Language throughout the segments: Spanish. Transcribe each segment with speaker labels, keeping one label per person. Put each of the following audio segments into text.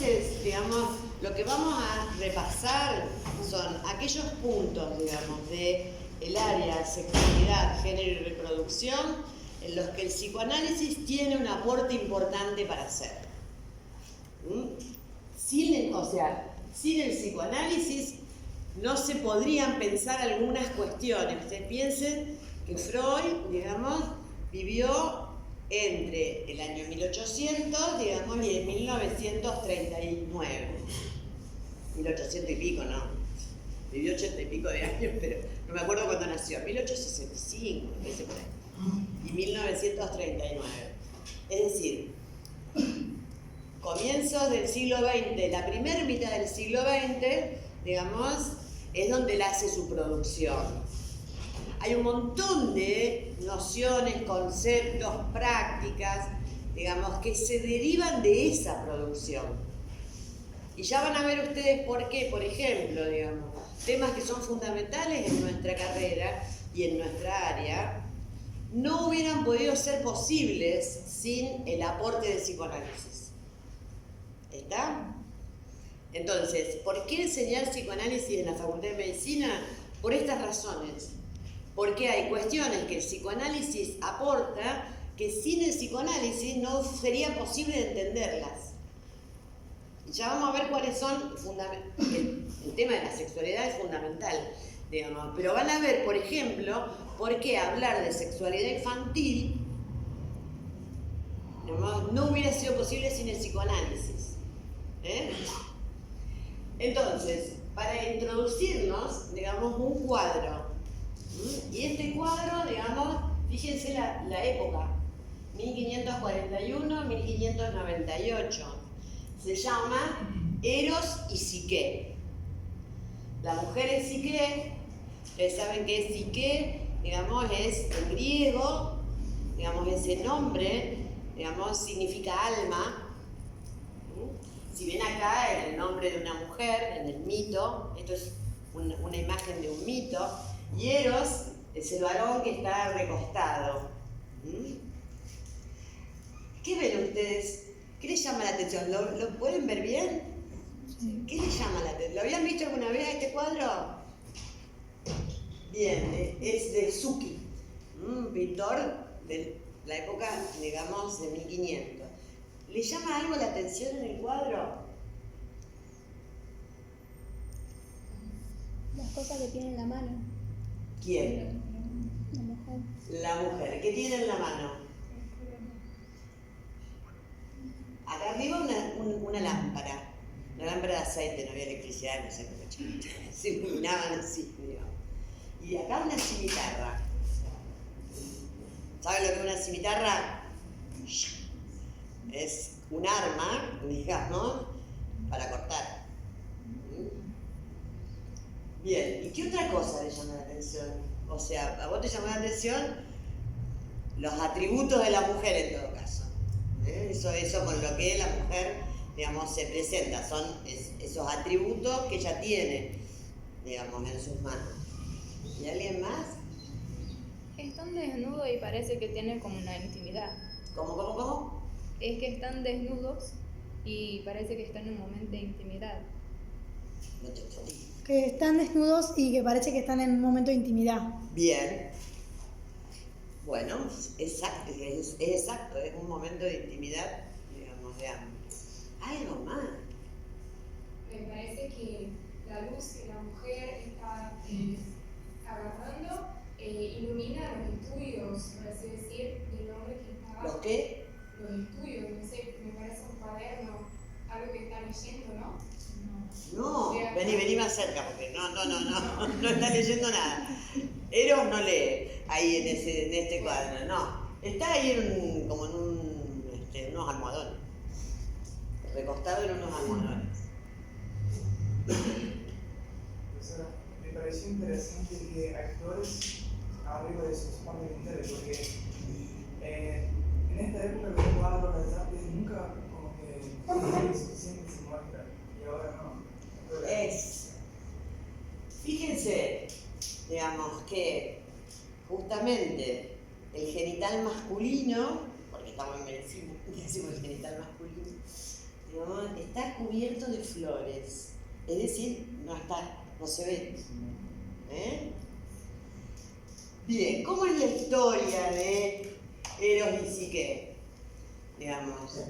Speaker 1: Entonces, digamos, lo que vamos a repasar son aquellos puntos, digamos, de el área sexualidad, género y reproducción en los que el psicoanálisis tiene un aporte importante para hacer. Sin el psicoanálisis no se podrían pensar algunas cuestiones. Ustedes piensen que Freud, digamos, vivió entre el año 1800, digamos, y el 1939. 1800 y pico, ¿no? Vivió 80 y pico de años, pero no me acuerdo cuándo nació. 1865, me parece por ahí. Y 1939. Es decir, comienzos del siglo XX, la primera mitad del siglo XX, digamos, es donde él hace su producción. Hay un montón de nociones, conceptos, prácticas, digamos, que se derivan de esa producción. Y ya van a ver ustedes por qué, por ejemplo, digamos, temas que son fundamentales en nuestra carrera y en nuestra área, no hubieran podido ser posibles sin el aporte del psicoanálisis. ¿Está? Entonces, ¿por qué enseñar psicoanálisis en la Facultad de Medicina? Por estas razones. Porque hay cuestiones que el psicoanálisis aporta que sin el psicoanálisis no sería posible entenderlas. Ya vamos a ver cuáles son, el tema de la sexualidad es fundamental, digamos, pero van a ver, por ejemplo, por qué hablar de sexualidad infantil, digamos, no hubiera sido posible sin el psicoanálisis. Entonces, para introducirnos, digamos, un cuadro, y este cuadro, digamos, fíjense la época, 1541-1598, se llama Eros y Psique. La mujer es Psique, ustedes saben que es Psique, digamos, es en griego, digamos, ese nombre, digamos, significa alma. Si ven acá el nombre de una mujer en el mito, esto es una imagen de un mito, y Eros es el varón que está recostado. ¿Qué ven ustedes? ¿Qué les llama la atención? ¿Lo pueden ver bien? Sí. ¿Qué les llama la atención? ¿Lo habían visto alguna vez este cuadro? Bien, es de Zucchi, un pintor de la época, digamos, de 1500. ¿Les llama algo la atención en el cuadro?
Speaker 2: Las cosas que tiene en la mano.
Speaker 1: ¿Quién?
Speaker 2: La mujer.
Speaker 1: La mujer. ¿Qué tiene en la mano? Acá arriba una lámpara. Una lámpara de aceite, no había electricidad, no sé cómo se iluminaban así, digamos. Y acá una cimitarra. ¿Saben lo que es una cimitarra? Es un arma, digamos, para cortar. Bien, ¿y qué otra cosa le llama la atención? O sea, a vos te llama la atención los atributos de la mujer en todo caso. Eso con lo que la mujer, digamos, se presenta, son esos atributos que ella tiene, digamos, en sus manos. ¿Y alguien más?
Speaker 3: Están desnudos y parece que tienen como una intimidad.
Speaker 1: ¿Cómo?
Speaker 3: Es que están desnudos y parece que están en un momento de intimidad.
Speaker 1: No te entendí.
Speaker 2: Que están desnudos y que parece que están en un momento de intimidad.
Speaker 1: Bien. Bueno, exacto, es exacto, es un momento de intimidad, digamos, de ambos. Algo más.
Speaker 4: Me parece que la luz que la mujer está agarrando ilumina los estudios, por así decir, del hombre que está...
Speaker 1: ¿Los qué?
Speaker 4: Los estudios, no sé, me parece un cuaderno, algo que está leyendo, ¿no?
Speaker 1: No, vení más cerca, porque no está leyendo nada. Eros no lee ahí en este cuadro, no. Está ahí como en unos almohadones. Recostado en unos almohadones.
Speaker 5: Profesora, me pareció interesante que actores arriba de sus formas militares, porque en esta época los cuadros de arte nunca como que suficiente se muestra, y ahora no.
Speaker 1: Fíjense, digamos, que justamente el genital masculino, porque estamos en medicina, decimos el genital masculino, digamos, está cubierto de flores, es decir, no se ve. Bien, ¿cómo es la historia de Eros y Psique? Digamos.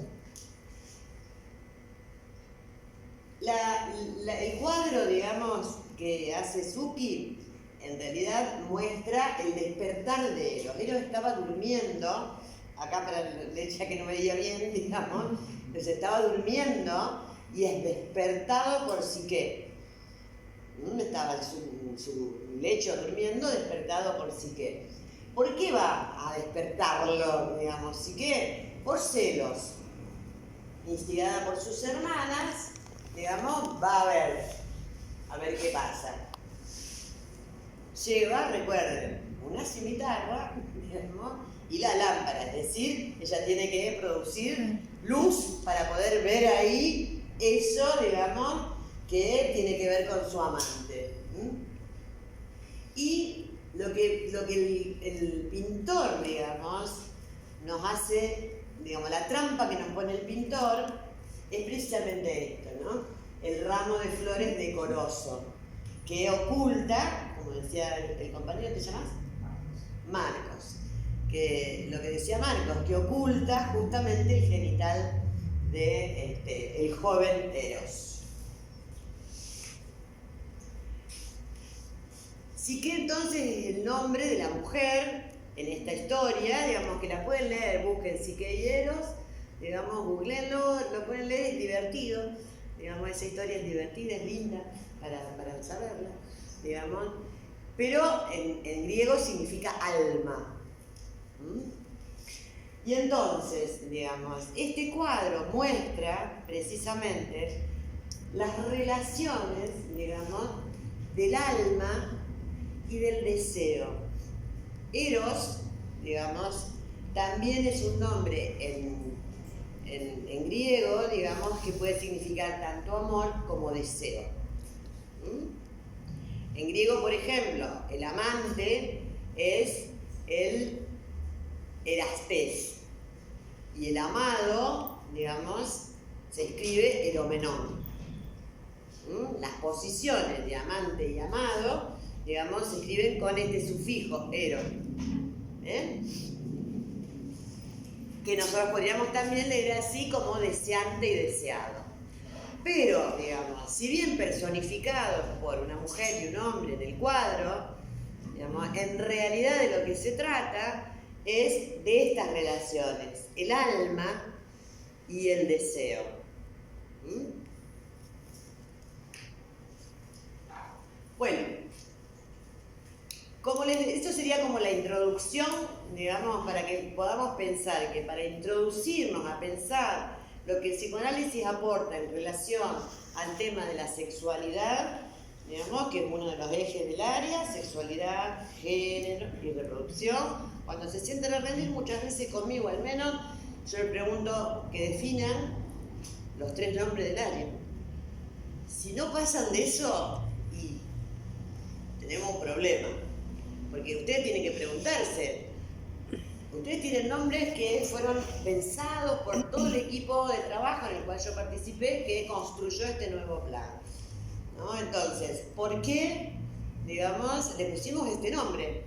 Speaker 1: El cuadro, digamos, que hace Suki, en realidad muestra el despertar de Eros. Eros estaba durmiendo, acá para Lecha que no veía bien, digamos, pero se estaba durmiendo y es despertado por Psique. Estaba en su lecho durmiendo, despertado por Psique. ¿Por qué va a despertarlo, digamos, Psique? Por celos. Instigada por sus hermanas, digamos, va a ver qué pasa. Lleva, recuerden, una cimitarra, digamos, y la lámpara, es decir, ella tiene que producir luz para poder ver ahí eso, digamos, que tiene que ver con su amante. Y lo que el pintor, digamos, nos hace, digamos, la trampa que nos pone el pintor es precisamente esto, ¿no? El ramo de flores decoroso, que oculta, como decía el compañero, ¿te llamas? Marcos. Que lo que decía Marcos, que oculta justamente el genital de el joven Eros. Psique entonces es el nombre de la mujer en esta historia, digamos que la pueden leer, busquen Psique y Eros, digamos, googleenlo, lo pueden leer, es divertido, digamos, esa historia es divertida, es linda para saberla, digamos, pero en griego significa alma. Y entonces, digamos, este cuadro muestra precisamente las relaciones, digamos, del alma y del deseo. Eros, digamos, también es un nombre en griego, digamos, que puede significar tanto amor como deseo. En griego, por ejemplo, el amante es el erastés y el amado, digamos, se escribe eromenón. Las posiciones de amante y amado, digamos, se escriben con este sufijo, ero. Que nosotros podríamos también leer así como deseante y deseado. Pero, digamos, si bien personificados por una mujer y un hombre en el cuadro, digamos, en realidad de lo que se trata es de estas relaciones, el alma y el deseo. Bueno, esto sería como la introducción, digamos, para que podamos pensar que para introducirnos a pensar lo que el psicoanálisis aporta en relación al tema de la sexualidad, digamos, que es uno de los ejes del área, sexualidad, género y reproducción. Cuando se sientan a reunir, muchas veces conmigo al menos, yo les pregunto que definan los 3 nombres del área. Si no pasan de eso, y tenemos un problema. Porque ustedes tienen que preguntarse, ustedes tienen nombres que fueron pensados por todo el equipo de trabajo en el cual yo participé que construyó este nuevo plan, ¿no? Entonces, ¿por qué, digamos, le pusimos este nombre?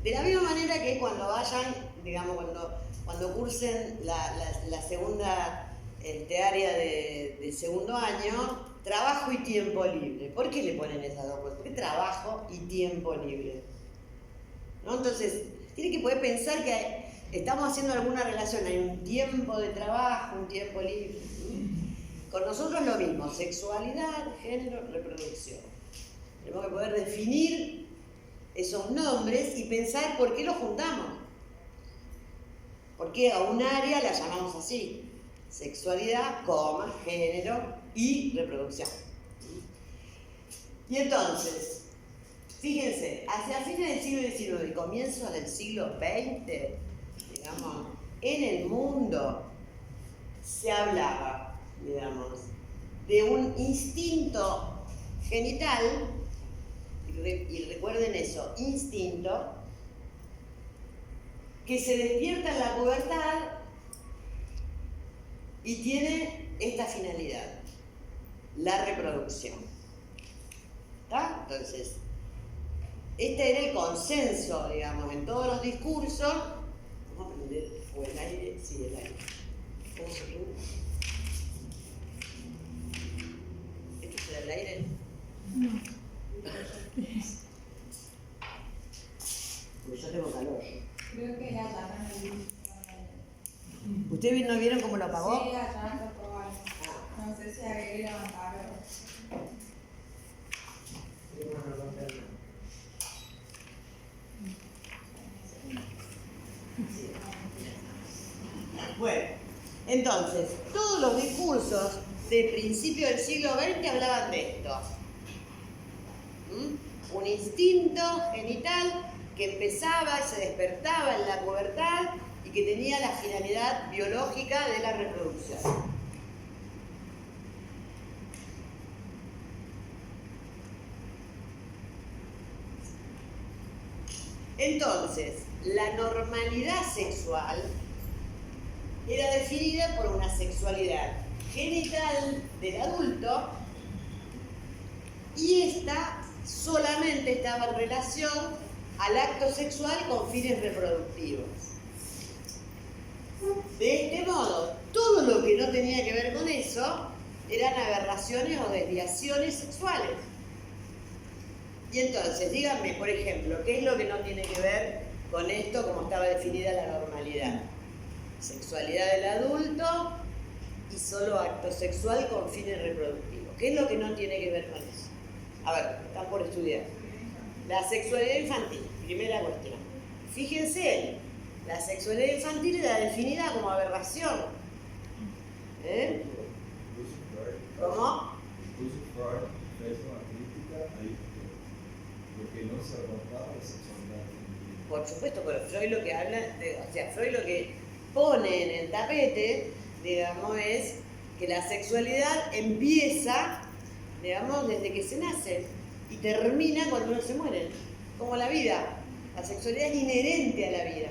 Speaker 1: De la misma manera que cuando vayan, digamos, cuando cursen la segunda área de segundo año, trabajo y tiempo libre. ¿Por qué le ponen esas dos cosas? ¿Por qué trabajo y tiempo libre? ¿No? Entonces, tiene que poder pensar que estamos haciendo alguna relación, hay un tiempo de trabajo, un tiempo libre. Con nosotros lo mismo, sexualidad, género, reproducción. Tenemos que poder definir esos nombres y pensar por qué los juntamos. ¿Por qué a un área la llamamos así? Sexualidad, género y reproducción. Y entonces, fíjense, hacia fines del siglo XIX y comienzos del siglo XX, digamos, en el mundo se hablaba, digamos, de un instinto genital, y recuerden eso, instinto, que se despierta en la pubertad y tiene esta finalidad, la reproducción. ¿Está? Entonces, este era el consenso, digamos, en todos los discursos. Vamos a prender el aire, sí, el aire. ¿Cómo se prende? ¿Esto será el aire?
Speaker 2: No.
Speaker 1: Porque yo tengo calor.
Speaker 6: Creo que ya apagan el luz.
Speaker 1: ¿Ustedes no vieron cómo lo apagó?
Speaker 6: Sí, ya lo probaron. No sé si agregué levantarlo.
Speaker 1: Bueno, entonces, todos los discursos del principio del siglo XX hablaban de esto. Un instinto genital que empezaba y se despertaba en la pubertad y que tenía la finalidad biológica de la reproducción. Entonces, la normalidad sexual era definida por una sexualidad genital del adulto y esta solamente estaba en relación al acto sexual con fines reproductivos. De este modo, todo lo que no tenía que ver con eso eran aberraciones o desviaciones sexuales. Y entonces, díganme, por ejemplo, ¿qué es lo que no tiene que ver con esto como estaba definida la normalidad? Sexualidad del adulto y solo acto sexual con fines reproductivos. ¿Qué es lo que no tiene que ver con eso? A ver, están por estudiar. La sexualidad infantil, primera cuestión. Fíjense, la sexualidad infantil era definida como aberración. ¿Cómo?
Speaker 7: Incluso Freud fez una crítica ahí porque no se aguantaba la sexualidad infantil.
Speaker 1: Por supuesto, pero Freud lo que habla, Freud lo que pone en el tapete, digamos, es que la sexualidad empieza, digamos, desde que se nace y termina cuando uno se muere, como la vida. La sexualidad es inherente a la vida.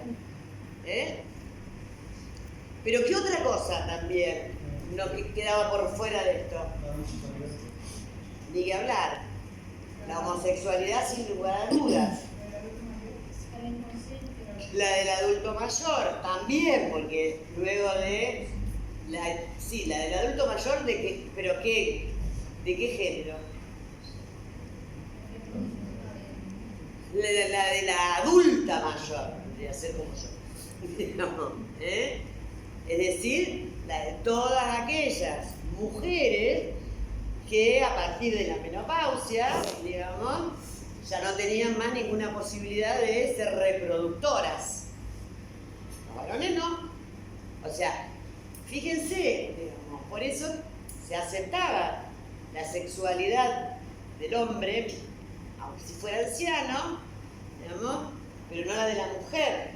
Speaker 1: Pero ¿qué otra cosa también no quedaba por fuera de esto? Ni que hablar. La homosexualidad sin lugar a dudas. La del adulto mayor también, porque luego de la del adulto mayor, ¿de qué? ¿Pero qué? ¿De qué género? La de la adulta mayor, debería ser como yo. No, es decir, la de todas aquellas mujeres que a partir de la menopausia, digamos, ya no tenían más ninguna posibilidad de ser reproductoras. Los varones no. O sea, fíjense, digamos, por eso se aceptaba la sexualidad del hombre, aunque si fuera anciano, digamos, pero no la de la mujer.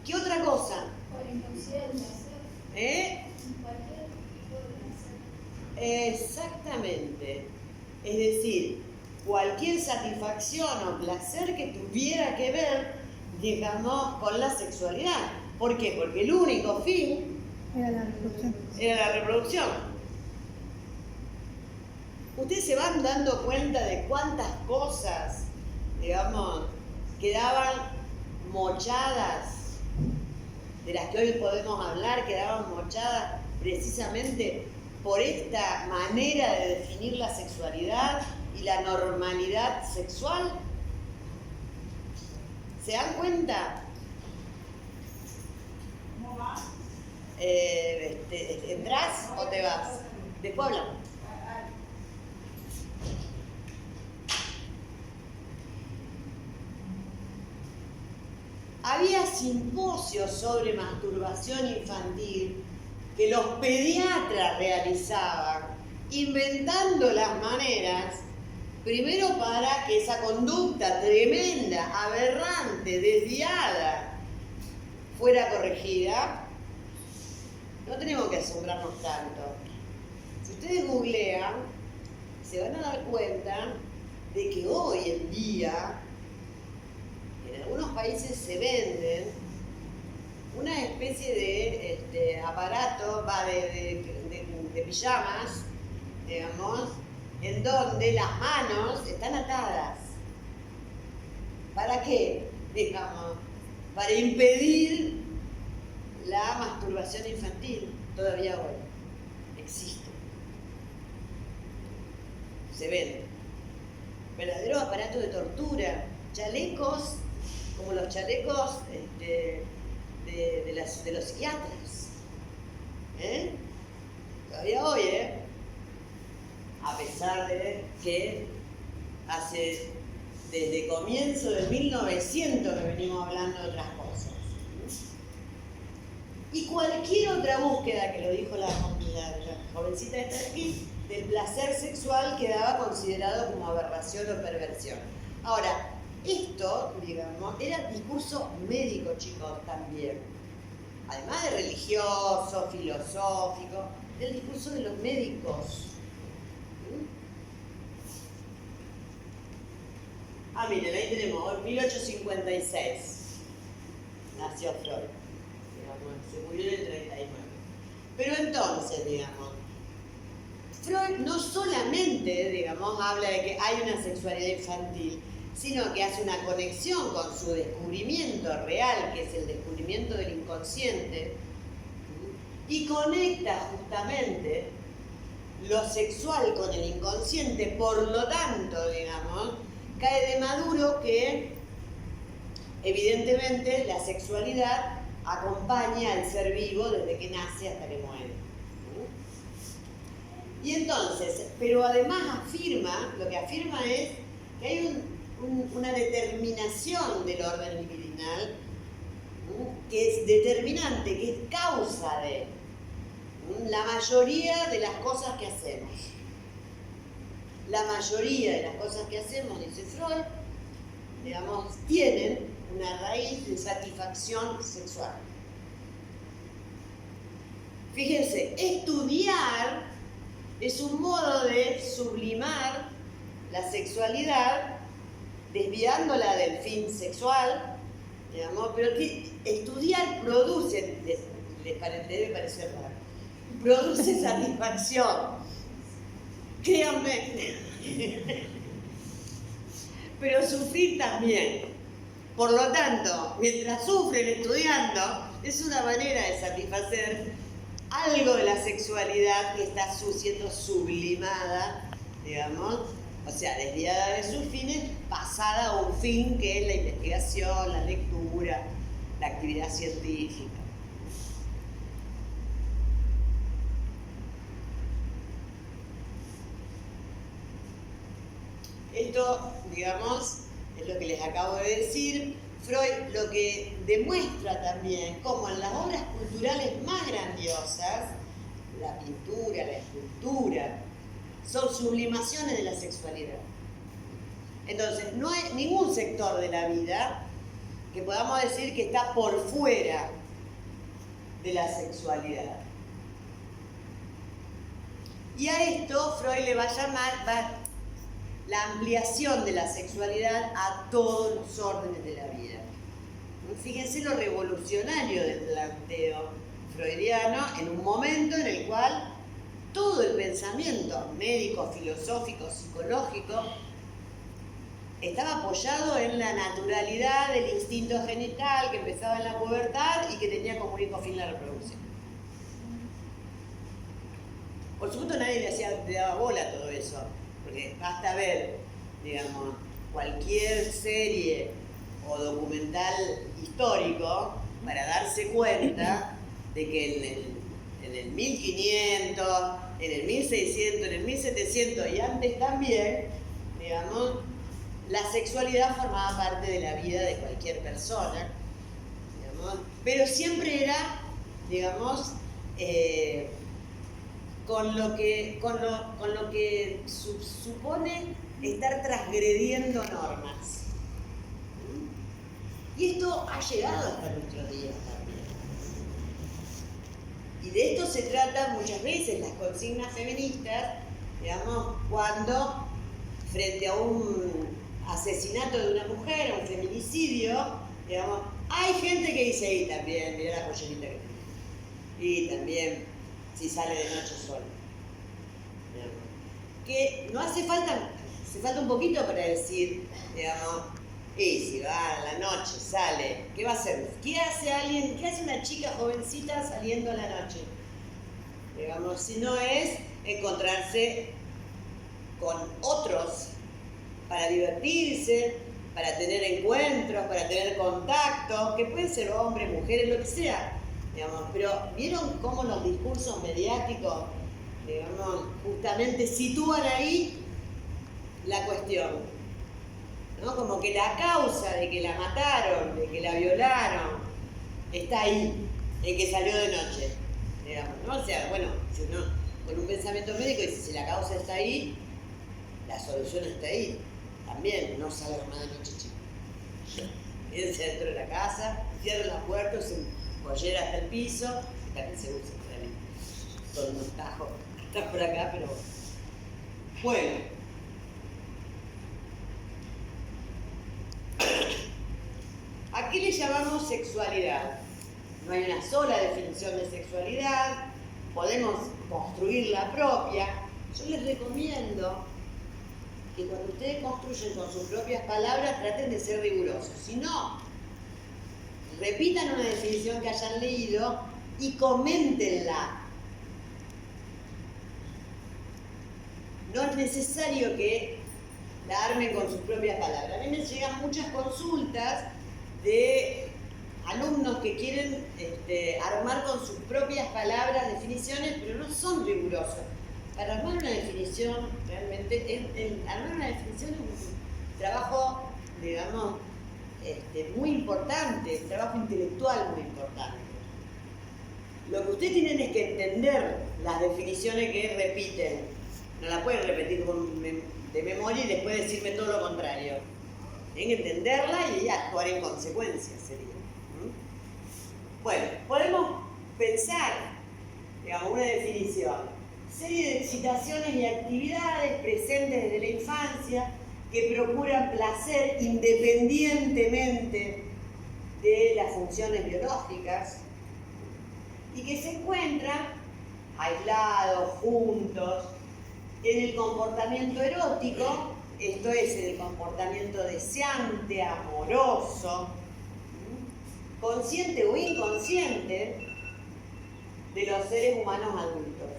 Speaker 1: ¿Qué otra cosa?
Speaker 4: Por inclusive el placer. Cualquier tipo de placer.
Speaker 1: Exactamente. Es decir, cualquier satisfacción o placer que tuviera que ver, digamos, con la sexualidad. ¿Por qué? Porque el único fin
Speaker 2: Era la reproducción.
Speaker 1: era la reproducción. Ustedes se van dando cuenta de cuántas cosas, digamos, quedaban mochadas, de las que hoy podemos hablar, quedaban mochadas precisamente por esta manera de definir la sexualidad y la normalidad sexual. ¿Se dan cuenta?
Speaker 6: ¿Cómo va?
Speaker 1: ¿Entrás o te vas? Después hablamos. Había simposios sobre masturbación infantil que los pediatras realizaban, inventando las maneras, primero para que esa conducta tremenda, aberrante, desviada, fuera corregida. No tenemos que asombrarnos tanto. Si ustedes googlean, se van a dar cuenta de que hoy en día en algunos países se venden una especie de aparato, de pijamas, digamos, en donde las manos están atadas. ¿Para qué? Digamos, para impedir la masturbación infantil. Todavía hoy existe. Se vende. Verdadero aparato de tortura. Chalecos, como los chalecos de los psiquiatras. Todavía hoy, a pesar de que desde comienzo del 1900 que venimos hablando de otras cosas. Y cualquier otra búsqueda, que lo dijo la jovencita esta de aquí, del placer sexual quedaba considerado como aberración o perversión. Ahora, esto, digamos, era discurso médico, chicos, también. Además de religioso, filosófico, el discurso de los médicos. Miren, ahí tenemos, 1856 nació Freud, digamos, se murió en el 39. Pero entonces, digamos, Freud no solamente, digamos, habla de que hay una sexualidad infantil, sino que hace una conexión con su descubrimiento real, que es el descubrimiento del inconsciente, y conecta justamente lo sexual con el inconsciente. Por lo tanto, digamos, cae de maduro que evidentemente la sexualidad acompaña al ser vivo desde que nace hasta que muere. Y entonces, pero además lo que afirma es que hay una determinación del orden libidinal que es determinante, que es causa de la mayoría de las cosas que hacemos. La mayoría de las cosas que hacemos, dice Freud, digamos, tienen una raíz de satisfacción sexual. Fíjense, estudiar es un modo de sublimar la sexualidad, desviándola del fin sexual, digamos, pero que estudiar produce, debe parecer raro, produce satisfacción. Créanme, pero sufrir también. Por lo tanto, mientras sufren estudiando, es una manera de satisfacer algo de la sexualidad que está siendo sublimada, digamos, o sea, desviada de sus fines, pasada a un fin que es la investigación, la lectura, la actividad científica. Esto, digamos, es lo que les acabo de decir. Freud lo que demuestra también, como en las obras culturales más grandiosas, la pintura, la escultura, son sublimaciones de la sexualidad. Entonces, no hay ningún sector de la vida que podamos decir que está por fuera de la sexualidad. Y a esto Freud le va a llamar la ampliación de la sexualidad a todos los órdenes de la vida. Fíjense lo revolucionario del planteo freudiano en un momento en el cual todo el pensamiento médico, filosófico, psicológico estaba apoyado en la naturalidad del instinto genital que empezaba en la pubertad y que tenía como único fin la reproducción. Por supuesto nadie le daba bola a todo eso, porque basta ver, digamos, cualquier serie o documental histórico para darse cuenta de que en el 1500, en el 1600, en el 1700 y antes también, digamos, la sexualidad formaba parte de la vida de cualquier persona, digamos, pero siempre era, digamos, con lo que supone estar transgrediendo normas. Y esto ha llegado hasta nuestros días también. Y de esto se trata muchas veces las consignas feministas, digamos, cuando frente a un asesinato de una mujer, a un feminicidio, digamos, Hay gente que dice, y también, mirá la pollerita que tiene. Y también, si sale de noche sola. Que no hace falta un poquito para decir, digamos, y si va a la noche, sale, ¿qué va a hacer? ¿Qué hace una chica jovencita saliendo a la noche? Digamos, si no es encontrarse con otros para divertirse, para tener encuentros, para tener contactos, que pueden ser hombres, mujeres, lo que sea, digamos. Pero ¿vieron cómo los discursos mediáticos, digamos, justamente sitúan ahí la cuestión? ¿No? Como que la causa de que la mataron, de que la violaron, está ahí, en que salió de noche, digamos, ¿no? O sea, bueno, si uno con un pensamiento médico dice, si la causa está ahí, la solución está ahí. También no salgan más de noche, chicos. Quédense dentro de la casa, cierren las puertas, se pollera hasta el piso, también se usa también. Todo un tajo está por acá, pero bueno. ¿A qué le llamamos sexualidad? No hay una sola definición de sexualidad, podemos construir la propia. Yo les recomiendo que cuando ustedes construyen con sus propias palabras traten de ser rigurosos. Si no, repitan una definición que hayan leído y coméntenla. No es necesario que la armen con sus propias palabras. A mí me llegan muchas consultas de alumnos que quieren armar con sus propias palabras definiciones, pero no son rigurosos. Para armar una definición, realmente, armar una definición es un trabajo, digamos, muy importante, un trabajo intelectual muy importante. Lo que ustedes tienen es que entender las definiciones que repiten. No las pueden repetir de memoria y después decirme todo lo contrario. Tienen que entenderla y actuar en consecuencia, sería. Bueno, podemos pensar, digamos, una definición. Serie de excitaciones y actividades presentes desde la infancia que procuran placer independientemente de las funciones biológicas y que se encuentran aislados, juntos, en el comportamiento erótico, esto es, en el comportamiento deseante, amoroso, consciente o inconsciente de los seres humanos adultos.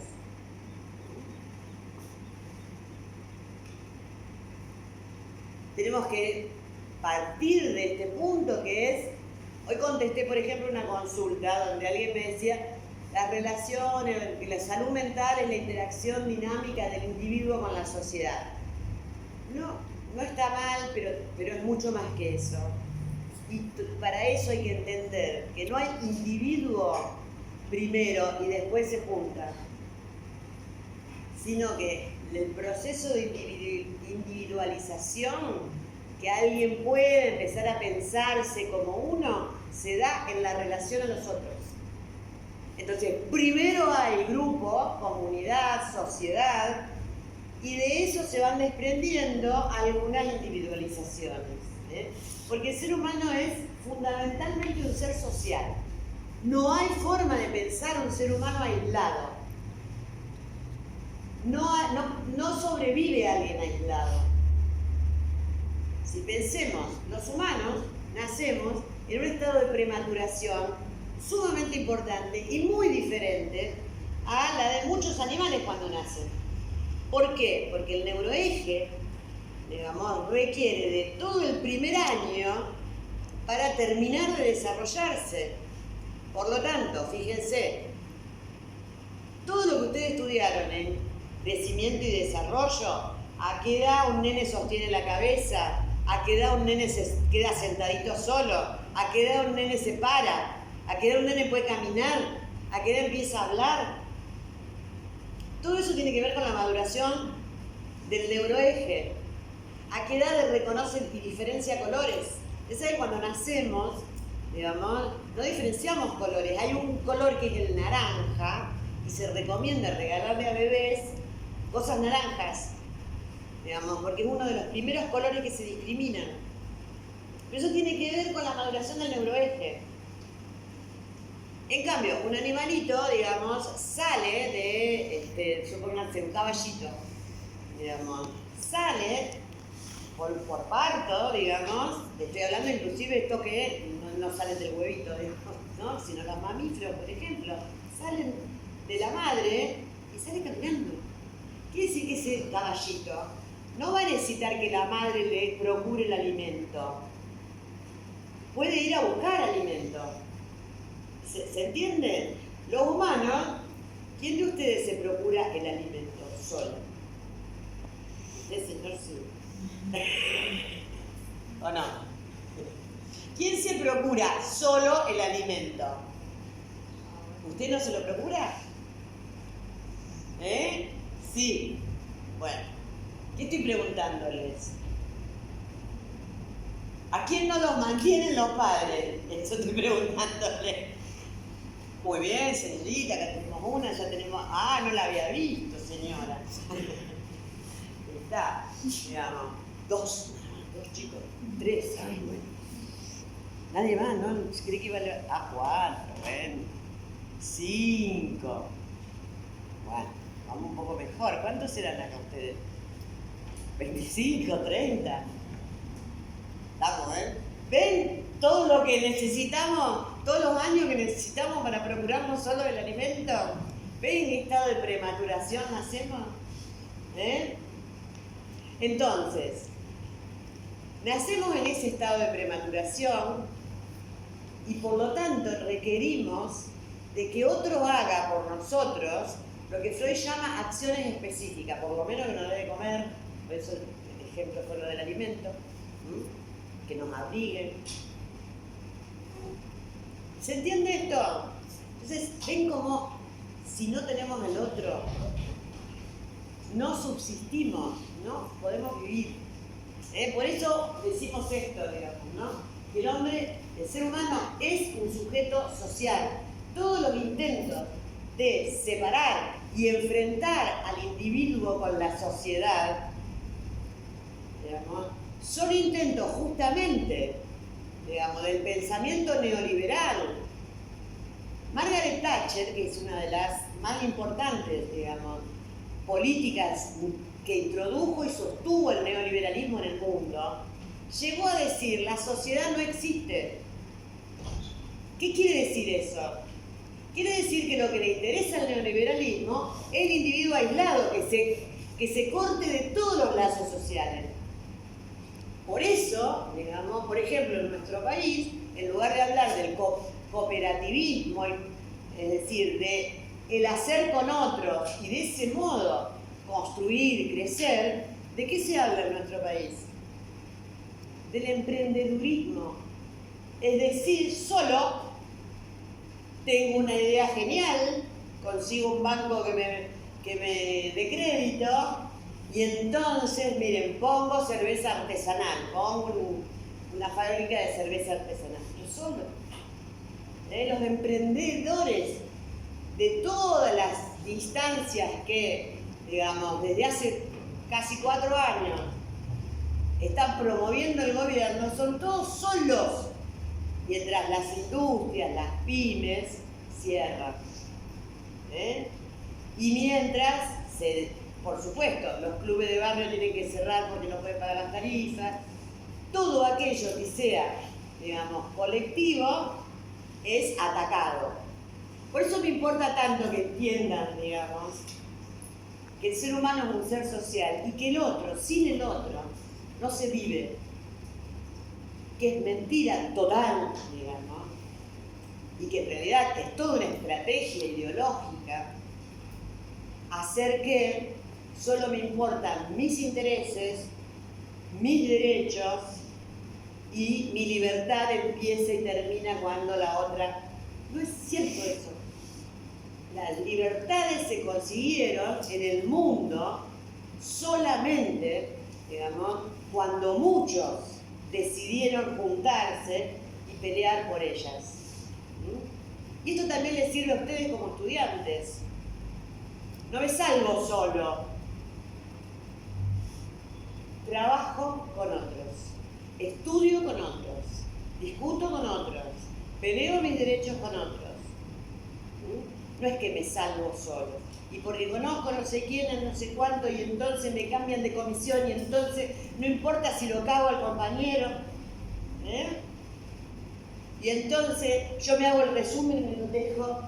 Speaker 1: Tenemos que partir de este punto que es, hoy contesté por ejemplo una consulta donde alguien me decía, las relaciones, la salud mental es la interacción dinámica del individuo con la sociedad. No está mal, pero es mucho más que eso. Y para eso hay que entender que no hay individuo primero y después se junta, sino que el proceso de individualización, que alguien puede empezar a pensarse como uno, se da en la relación a los otros. Entonces, primero hay grupo, comunidad, sociedad, y de eso se van desprendiendo algunas individualizaciones. Porque el ser humano es fundamentalmente un ser social. No hay forma de pensar un ser humano aislado. No sobrevive alguien aislado. Si pensemos, los humanos nacemos en un estado de prematuración sumamente importante y muy diferente a la de muchos animales cuando nacen. ¿Por qué? Porque el neuroeje, digamos, requiere de todo el primer año para terminar de desarrollarse. Por lo tanto, fíjense, todo lo que ustedes estudiaron en crecimiento y desarrollo, ¿a qué edad un nene sostiene la cabeza? ¿A qué edad un nene se queda sentadito solo? ¿A qué edad un nene se para? ¿A qué edad un nene puede caminar? ¿A qué edad empieza a hablar? Todo eso tiene que ver con la maduración del neuroeje. ¿A qué edad reconoce y diferencia colores? Es ahí cuando nacemos, digamos, no diferenciamos colores. Hay un color que es el naranja y se recomienda regalarle a bebés cosas naranjas, digamos, porque es uno de los primeros colores que se discriminan. Pero eso tiene que ver con la maduración del neuroeje. En cambio, un animalito, digamos, sale de, supónganse, un caballito, digamos, sale por parto, digamos, estoy hablando inclusive de esto que no salen del huevito, digamos, ¿no? Sino los mamíferos, por ejemplo, salen de la madre y salen caminando. Quiere decir que ese caballito no va a necesitar que la madre le procure el alimento. Puede ir a buscar alimento. ¿Se entiende? Los humanos, ¿quién de ustedes se procura el alimento solo? Usted, señor, sí. ¿O no? ¿Quién se procura solo el alimento? ¿Usted no se lo procura? ¿Eh? Sí. Bueno, ¿qué estoy preguntándoles? ¿A quién no los mantienen los padres? Eso estoy preguntándole. Muy bien, señorita, acá tenemos una, ya tenemos... Ah, no la había visto, señora. Está, digamos, dos chicos, 3, ay, bueno. Nadie más, ¿no? Creí que iba a 4, bueno. 5. Bueno, vamos un poco mejor. ¿Cuántos serán acá ustedes? 25, 30. Estamos, ¿eh? ¿Ven todo lo que necesitamos, todos los años que necesitamos para procurarnos solo el alimento? ¿Ven en qué estado de prematuración nacemos? ¿Eh? Entonces, nacemos en ese estado de prematuración y por lo tanto requerimos de que otro haga por nosotros lo que Freud llama acciones específicas, por lo menos que nos debe comer, por eso el ejemplo fue lo del alimento, que nos abriguen. ¿Se entiende esto? Entonces, ven como si no tenemos el otro, no subsistimos, no podemos vivir. Por eso decimos esto, digamos, ¿no? Que el hombre, el ser humano, es un sujeto social. Todos los intentos de separar y enfrentar al individuo con la sociedad, digamos, son intentos justamente, digamos, del pensamiento neoliberal. Margaret Thatcher, que es una de las más importantes, digamos, políticas que introdujo y sostuvo el neoliberalismo en el mundo, llegó a decir, la sociedad no existe. ¿Qué quiere decir eso? Quiere decir que lo que le interesa al neoliberalismo es el individuo aislado, que se corte de todos los lazos sociales. Por eso, digamos, por ejemplo, en nuestro país, en lugar de hablar del cooperativismo, es decir, de el hacer con otros y de ese modo construir y crecer, ¿de qué se habla en nuestro país? Del emprendedurismo. Es decir, solo tengo una idea genial, consigo un banco que me dé crédito y entonces, miren, pongo cerveza artesanal, pongo una fábrica de cerveza artesanal. Yo solo. Los emprendedores de todas las instancias que, digamos, desde hace casi 4 años están promoviendo el gobierno, son todos solos, mientras las industrias, las pymes, cierran. Y mientras, por supuesto, los clubes de barrio tienen que cerrar porque no pueden pagar las tarifas, todo aquello que sea, digamos, colectivo, es atacado. Por eso me importa tanto que entiendan, digamos, que el ser humano es un ser social y que el otro, sin el otro, no se vive. Que es mentira total, digamos, y que en realidad es toda una estrategia ideológica hacer que solo me importan mis intereses, mis derechos y mi libertad empieza y termina cuando la otra... No es cierto eso. Las libertades se consiguieron en el mundo solamente, digamos, cuando muchos decidieron juntarse y pelear por ellas. Y esto también les sirve a ustedes como estudiantes. No me salvo solo. Trabajo con otros. estudio con otros, discuto con otros, peleo mis derechos con otros. No es que me salvo solo. Y porque conozco no sé quién, no sé cuánto, y entonces me cambian de comisión, y entonces no importa si lo cago al compañero. Y entonces yo me hago el resumen y me lo dejo,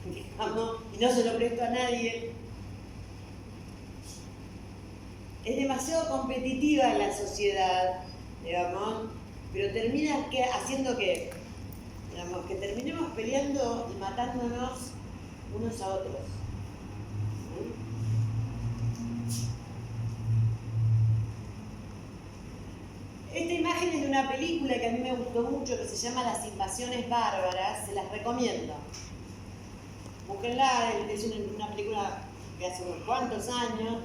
Speaker 1: digamos, y no se lo presto a nadie. Es demasiado competitiva la sociedad, digamos, pero termina haciendo que, digamos, que terminemos peleando y matándonos unos a otros. Esta imagen es de una película que a mí me gustó mucho, que se llama Las Invasiones Bárbaras, se las recomiendo. Búsquenla, es una película de hace unos cuantos años,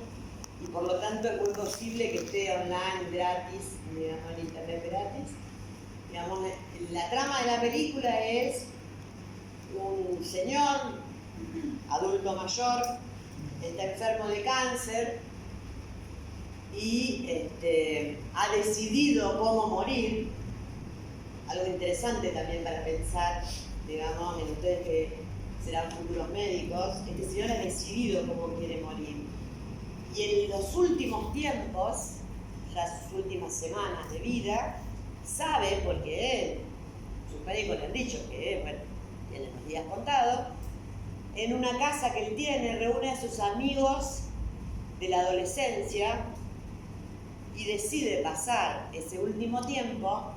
Speaker 1: y por lo tanto es muy posible que esté online gratis, digamos, en internet gratis. Digamos, la trama de la película es un señor, adulto mayor, está enfermo de cáncer y ha decidido cómo morir. Algo interesante también para pensar, digamos, en ustedes que serán futuros médicos. Este señor ha decidido cómo quiere morir. Y en los últimos tiempos, ya sus últimas semanas de vida, sabe, porque sus médicos le han dicho que, bueno, tiene los días contados, en una casa que él tiene, reúne a sus amigos de la adolescencia y decide pasar ese último tiempo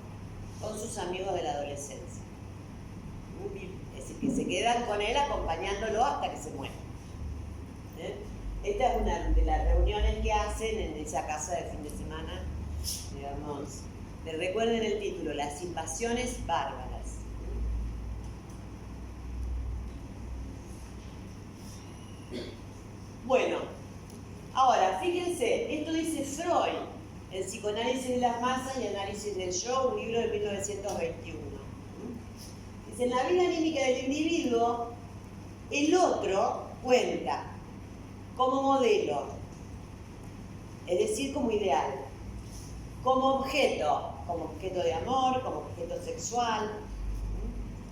Speaker 1: con sus amigos de la adolescencia. Es decir, que se quedan con él acompañándolo hasta que se muere. Esta es una de las reuniones que hacen en esa casa de fin de semana, digamos. Recuerden el título, Las Invasiones Bárbaras. Bueno, ahora fíjense, esto dice Freud, en Psicoanálisis de las Masas y Análisis del Yo, un libro de 1921. Dice, en la vida anímica del individuo, el otro cuenta como modelo, es decir, como ideal, como objeto de amor, como objeto sexual,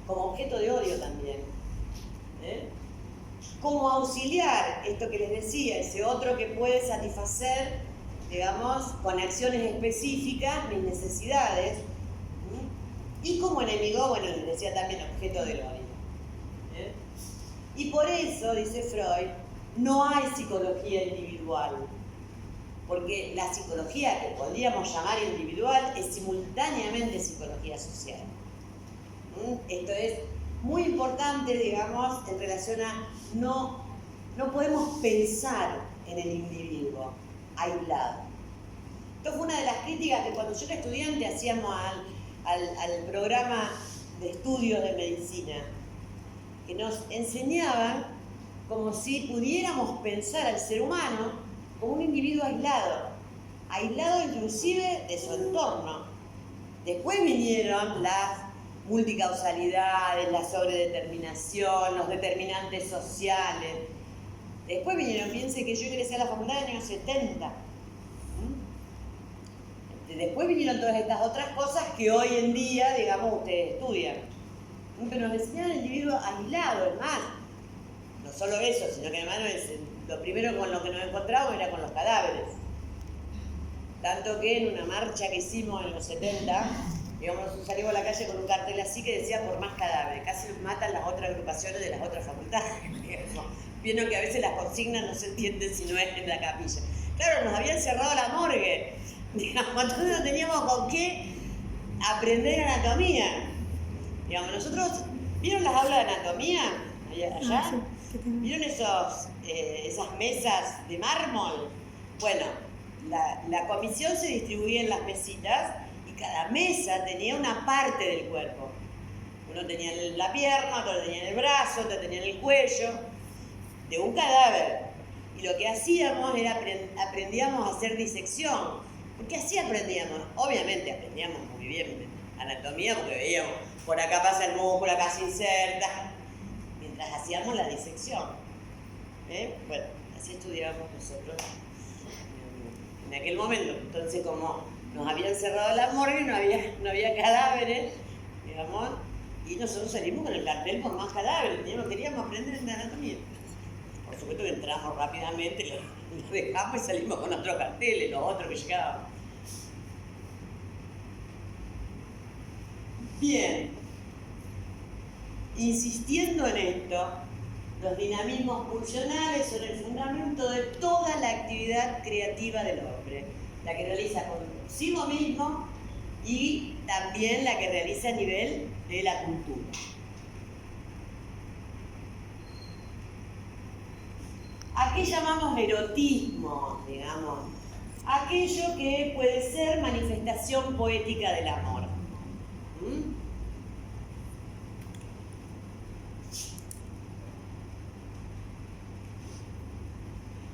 Speaker 1: como objeto de odio también, como auxiliar, esto que les decía, ese otro que puede satisfacer, digamos, con acciones específicas mis necesidades, y como enemigo, bueno, les decía también objeto del odio. Y por eso, dice Freud, no hay psicología individual, porque la psicología que podríamos llamar individual es simultáneamente psicología social. Esto es muy importante, digamos, en relación a no podemos pensar en el individuo aislado. Esto fue una de las críticas que cuando yo era estudiante hacíamos al programa de estudios de medicina, que nos enseñaban como si pudiéramos pensar al ser humano como un individuo aislado inclusive de su entorno. Después vinieron las multicausalidades, la sobredeterminación, los determinantes sociales. Después vinieron, piense que yo ingresé a la facultad en los años 70. Después vinieron todas estas otras cosas que hoy en día, digamos, ustedes estudian. Pero nos enseñaron al individuo aislado, es más. No solo eso, sino que además lo primero con lo que nos encontramos era con los cadáveres. Tanto que en una marcha que hicimos en los 70, digamos, salimos a la calle con un cartel así que decía por más cadáveres. Casi nos matan las otras agrupaciones de las otras facultades. Vieron que a veces las consignas no se entienden si no es en la capilla. Claro, nos habían cerrado la morgue. Digamos, entonces no teníamos con qué aprender anatomía. Digamos, nosotros, ¿vieron las aulas de anatomía allá?
Speaker 2: Sí.
Speaker 1: ¿Vieron esas mesas de mármol? Bueno, la comisión se distribuía en las mesitas y cada mesa tenía una parte del cuerpo. Uno tenía la pierna, otro tenía el brazo, otro tenía el cuello, de un cadáver. Y lo que hacíamos era aprendíamos a hacer disección. ¿Por qué así aprendíamos? Obviamente aprendíamos muy bien anatomía porque veíamos, por acá pasa el músculo, acá se inserta, mientras hacíamos la disección. Bueno, así estudiábamos nosotros en aquel momento. Entonces, como nos habían cerrado la morgue, no había cadáveres, digamos, y nosotros salimos con el cartel por más cadáveres, queríamos aprender de anatomía. Por supuesto que entramos rápidamente, lo dejamos y salimos con otros carteles, los otros que llegaban. Bien, insistiendo en esto, los dinamismos pulsionales son el fundamento de toda la actividad creativa del hombre, la que realiza consigo mismo y también la que realiza a nivel de la cultura. ¿A qué llamamos erotismo, digamos? Aquello que puede ser manifestación poética del amor.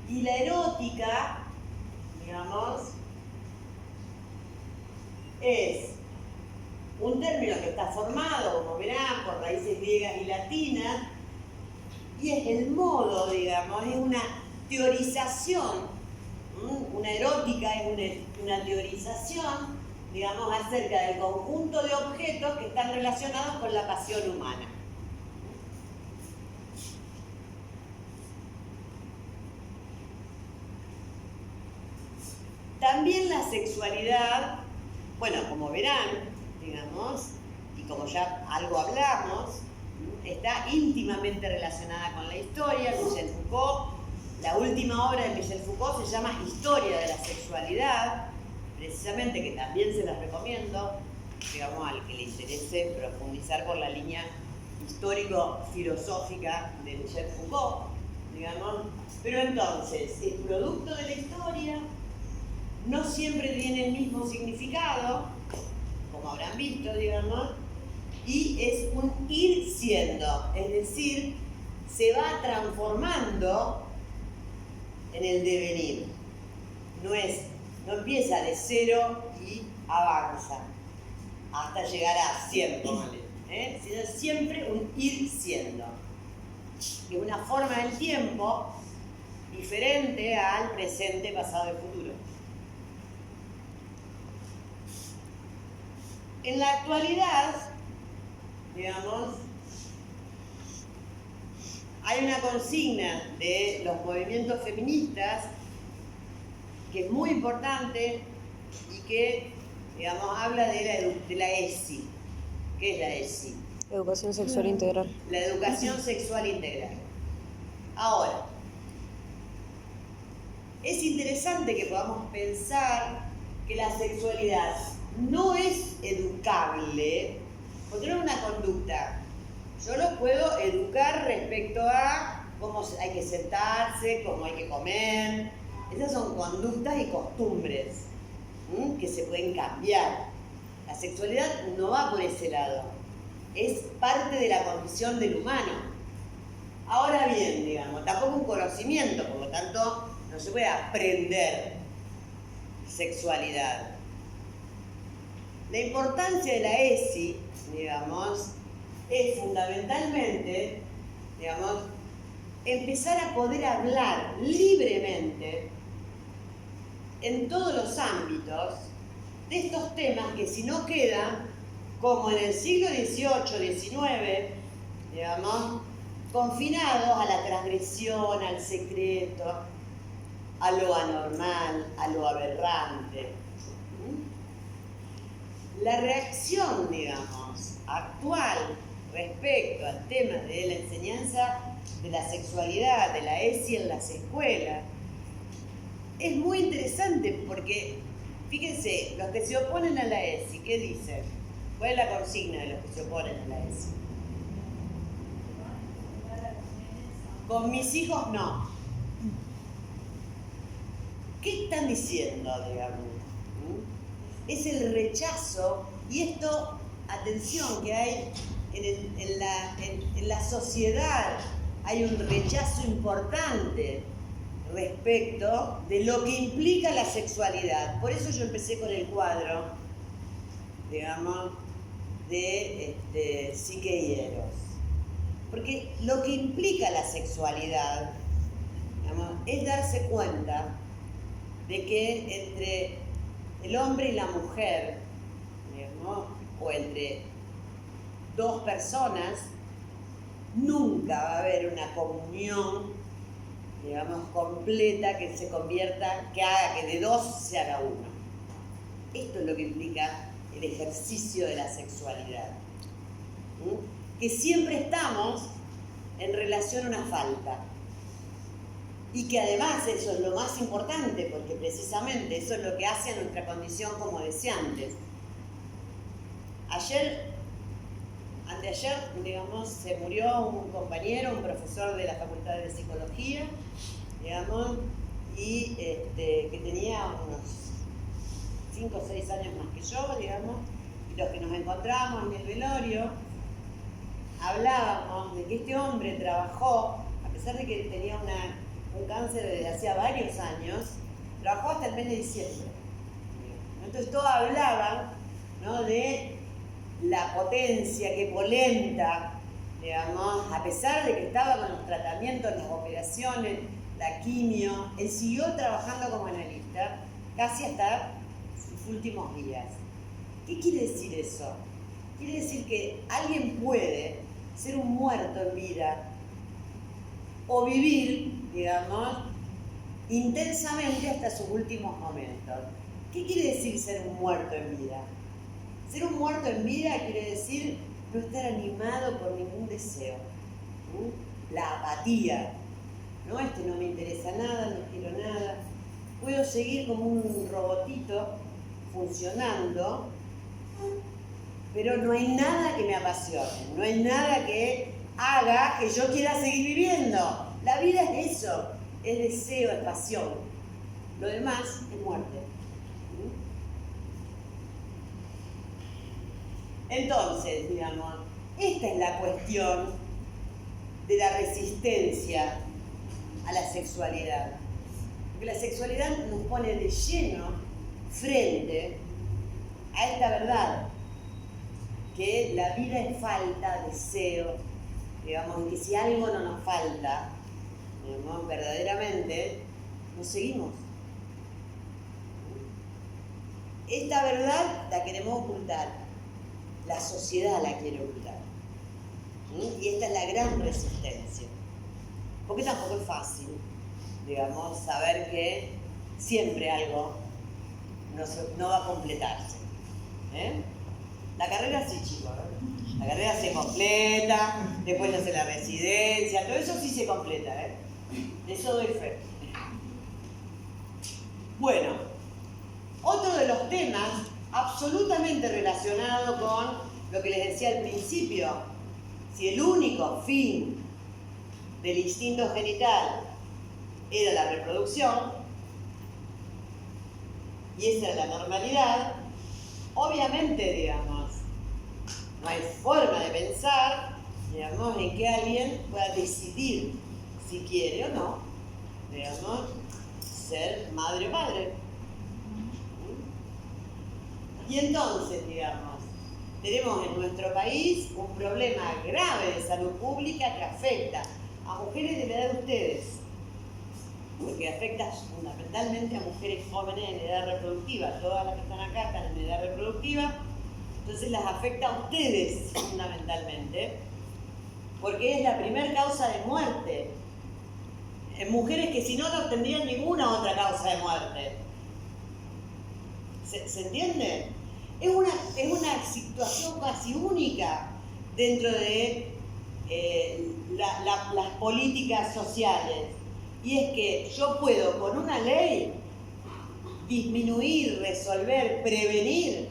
Speaker 1: Y la erótica, digamos, es un término que está formado, como verán, por raíces griegas y latinas, y es el modo, digamos, es una teorización, una erótica es una teorización, digamos, acerca del conjunto de objetos que están relacionados con la pasión humana. También la sexualidad, bueno, como verán, digamos, y como ya algo hablamos, está íntimamente relacionada con la historia. Michel Foucault, la última obra de Michel Foucault se llama Historia de la Sexualidad, precisamente, que también se las recomiendo, digamos, al que le interese profundizar por la línea histórico-filosófica de Michel Foucault, digamos. Pero entonces, es producto de la historia, no siempre tiene el mismo significado, como habrán visto, digamos, y es un ir siendo, es decir, se va transformando en el devenir. No empieza de cero y avanza hasta llegar a 100, sino siempre un ir siendo. Y una forma del tiempo diferente al presente, pasado y futuro. En la actualidad, digamos, hay una consigna de los movimientos feministas que es muy importante y que, digamos, habla de la ESI. ¿Qué es la ESI?
Speaker 8: Educación sexual integral.
Speaker 1: La educación sexual integral. Ahora, es interesante que podamos pensar que la sexualidad no es educable, porque no es una conducta. Yo lo puedo educar respecto a cómo hay que sentarse, cómo hay que comer. Esas son conductas y costumbres que se pueden cambiar. La sexualidad no va por ese lado. Es parte de la condición del humano. Ahora bien, digamos, tampoco un conocimiento, por lo tanto, no se puede aprender sexualidad. La importancia de la ESI, digamos, es fundamentalmente, digamos, empezar a poder hablar libremente en todos los ámbitos de estos temas que si no quedan, como en el siglo XVIII, XIX, digamos, confinados a la transgresión, al secreto, a lo anormal, a lo aberrante. La reacción, digamos, actual respecto al tema de la enseñanza de la sexualidad, de la ESI en las escuelas, es muy interesante porque, fíjense, los que se oponen a la ESI, ¿qué dicen? ¿Cuál es la consigna de los que se oponen a la ESI? Con mis hijos no. ¿Qué están diciendo, digamos? Es el rechazo, y esto, atención, que hay en la sociedad, hay un rechazo importante respecto de lo que implica la sexualidad. Por eso yo empecé con el cuadro, digamos, de Psique y Eros. Porque lo que implica la sexualidad, digamos, es darse cuenta de que entre el hombre y la mujer, digamos, o entre dos personas, nunca va a haber una comunión, digamos, completa que se convierta, que haga que de dos se haga uno. Esto es lo que implica el ejercicio de la sexualidad. Que siempre estamos en relación a una falta. Y que además eso es lo más importante, porque precisamente eso es lo que hace a nuestra condición como deseantes. Anteayer, digamos, se murió un compañero, un profesor de la Facultad de Psicología, digamos, y que tenía unos 5 o 6 años más que yo, digamos, y los que nos encontramos en el velorio, hablábamos de que este hombre trabajó, a pesar de que tenía un cáncer desde hacía varios años, trabajó hasta el mes de diciembre. Entonces todos hablaban, ¿no?, de la potencia que polenta, digamos, a pesar de que estaba con los tratamientos, las operaciones, la quimio, él siguió trabajando como analista casi hasta sus últimos días. ¿Qué quiere decir eso? Quiere decir que alguien puede ser un muerto en vida o vivir, digamos, intensamente hasta sus últimos momentos. ¿Qué quiere decir ser un muerto en vida? Ser un muerto en vida quiere decir no estar animado por ningún deseo. La apatía. No, no me interesa nada, no quiero nada. Puedo seguir como un robotito funcionando, pero no hay nada que me apasione, no hay nada que haga que yo quiera seguir viviendo. La vida es eso, es deseo, es pasión. Lo demás es muerte. Entonces, digamos, esta es la cuestión de la resistencia a la sexualidad. Porque la sexualidad nos pone de lleno frente a esta verdad, que la vida es falta, deseo, digamos, y que si algo no nos falta, digamos, verdaderamente, nos seguimos. Esta verdad la queremos ocultar. La sociedad la quiere ocultar. Y esta es la gran resistencia. Porque tampoco es fácil, digamos, saber que siempre algo no va a completarse. La carrera sí, chicos. La carrera se completa, después hace la residencia, todo eso sí se completa. Eso doy fe. Bueno, otro de los temas absolutamente relacionado con lo que les decía al principio. Si el único fin del instinto genital era la reproducción, y esa era la normalidad, obviamente, digamos, no hay forma de pensar, digamos, en que alguien pueda decidir si quiere o no, digamos, ser madre o padre. Y entonces, digamos, tenemos en nuestro país un problema grave de salud pública que afecta a mujeres de la edad de ustedes, porque afecta fundamentalmente a mujeres jóvenes en edad reproductiva. Todas las que están acá están en edad reproductiva, entonces las afecta a ustedes fundamentalmente, porque es la primera causa de muerte en mujeres que si no tendrían ninguna otra causa de muerte. ¿Se entiende? Es una situación casi única dentro de las políticas sociales. Y es que yo puedo, con una ley, disminuir, resolver, prevenir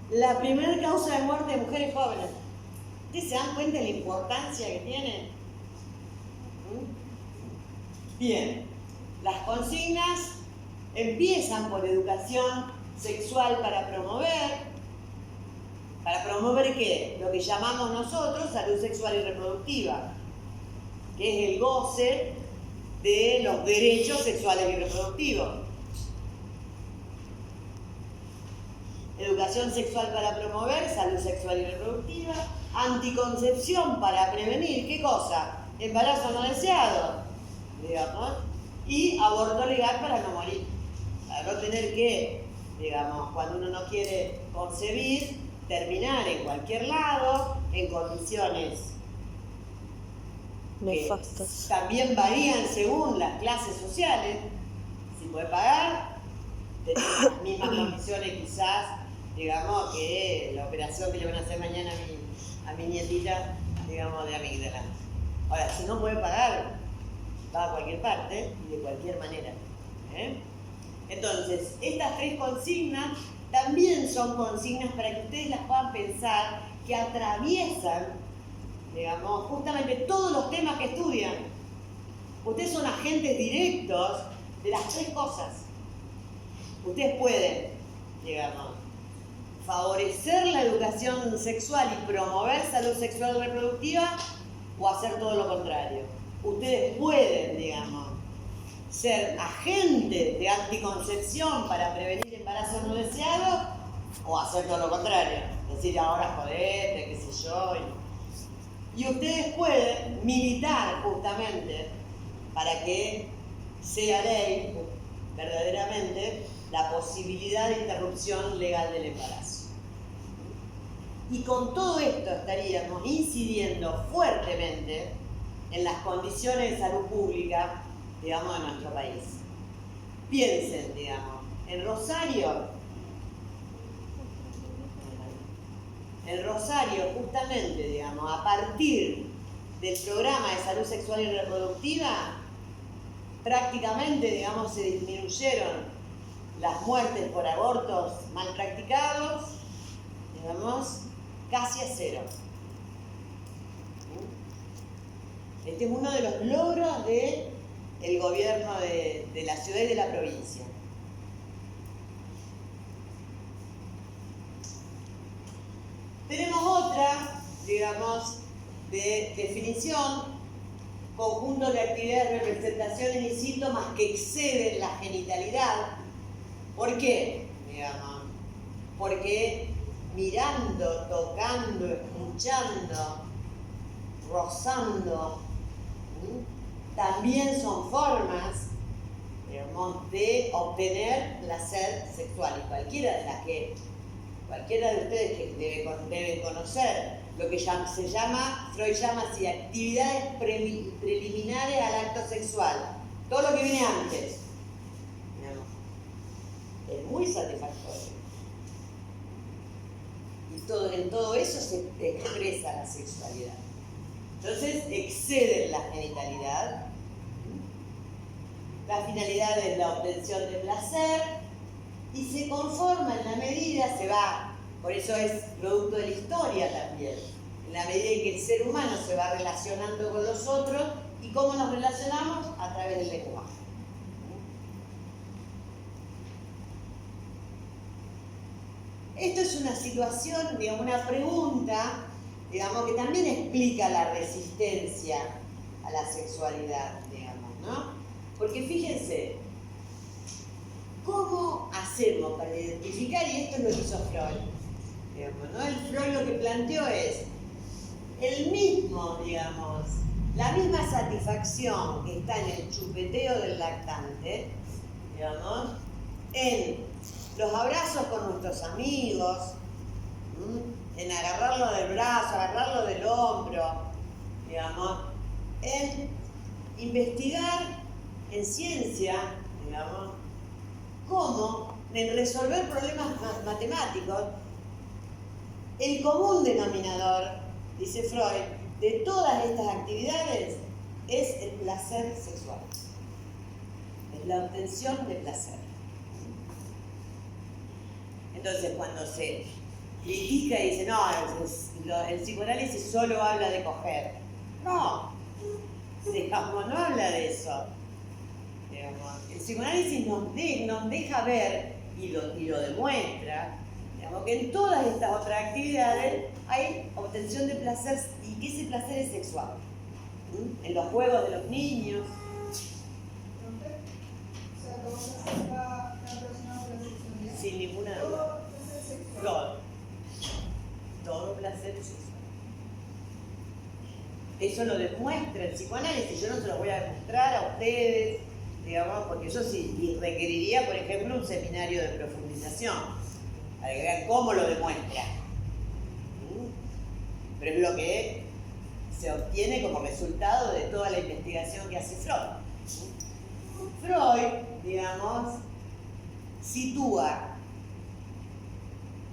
Speaker 1: la primera causa de muerte de mujeres jóvenes. ¿Ustedes se dan cuenta de la importancia que tiene? Bien, las consignas empiezan por educación sexual para promover ¿qué? Lo que llamamos nosotros salud sexual y reproductiva, que es el goce de los derechos sexuales y reproductivos. Educación sexual para promover salud sexual y reproductiva, anticoncepción para prevenir, ¿qué cosa? Embarazo no deseado, digamos, y aborto legal para no morir, para no tener que digamos, cuando uno no quiere concebir, terminar en cualquier lado, en condiciones que
Speaker 8: Nefastas.
Speaker 1: también varían según las clases sociales. Si puede pagar, tener las mismas condiciones quizás, digamos, que la operación que le van a hacer mañana a mi nietita, digamos, de amígdala. Ahora, si no puede pagar, va a cualquier parte y de cualquier manera. ¿Eh? Entonces, estas 3 consignas también son consignas para que ustedes las puedan pensar, que atraviesan, digamos, justamente todos los temas que estudian. Ustedes son agentes directos de las 3 cosas. Ustedes pueden, digamos, favorecer la educación sexual y promover salud sexual y reproductiva, o hacer todo lo contrario. Ustedes pueden, digamos, ser agentes de anticoncepción para prevenir embarazos no deseados, o hacer todo lo contrario. Decir, ahora jodete, qué sé yo. Y ustedes pueden militar justamente para que sea ley verdaderamente la posibilidad de interrupción legal del embarazo. Y con todo esto estaríamos incidiendo fuertemente en las condiciones de salud pública, digamos, de nuestro país. Piensen, digamos, en Rosario, justamente, digamos, a partir del programa de salud sexual y reproductiva, prácticamente, digamos, se disminuyeron las muertes por abortos mal practicados, digamos, casi a 0. Este es uno de los logros del gobierno de la ciudad y de la provincia. Tenemos otra, digamos, de definición: conjunto de actividades, representaciones y síntomas que exceden la genitalidad. ¿Por qué? Digamos, porque mirando, tocando, escuchando, rozando, también son formas, digamos, de obtener placer sexual. Y cualquiera de ustedes que deben conocer lo que se llama, Freud llama así, actividades preliminares al acto sexual. Todo lo que viene antes, digamos, es muy satisfactorio. Y en todo eso se expresa la sexualidad. Entonces, exceden la genitalidad. La finalidad es la obtención de placer y se conforma en la medida, por eso es producto de la historia también, en la medida en que el ser humano se va relacionando con los otros. ¿Y cómo nos relacionamos? A través del lenguaje. Esto es una situación, digamos, una pregunta, digamos, que también explica la resistencia a la sexualidad, digamos, ¿no? Porque fíjense, ¿cómo hacemos para identificar? Y esto es lo que hizo Freud, digamos, ¿no? El Freud lo que planteó es el mismo, digamos, la misma satisfacción que está en el chupeteo del lactante, digamos, en los abrazos con nuestros amigos, en agarrarlo del brazo, agarrarlo del hombro, digamos, en investigar en ciencia, digamos, cómo en resolver problemas matemáticos. El común denominador, dice Freud, de todas estas actividades es el placer sexual, es la obtención de placer. Entonces, cuando se critica y dice, no, el psicoanálisis solo habla de coger. No, digamos, no habla de eso. Digamos, el psicoanálisis nos deja ver, y lo demuestra, digamos, que en todas estas otras actividades hay obtención de placer, y que ese placer es sexual. En los juegos de los niños. Sin ninguna duda. Todo placer es sexual. Eso lo demuestra el psicoanálisis. Yo no se lo voy a demostrar a ustedes, digamos, porque eso sí requeriría, por ejemplo, un seminario de profundización, para que vean cómo lo demuestra. Pero es lo que se obtiene como resultado de toda la investigación que hace Freud. Freud, digamos, sitúa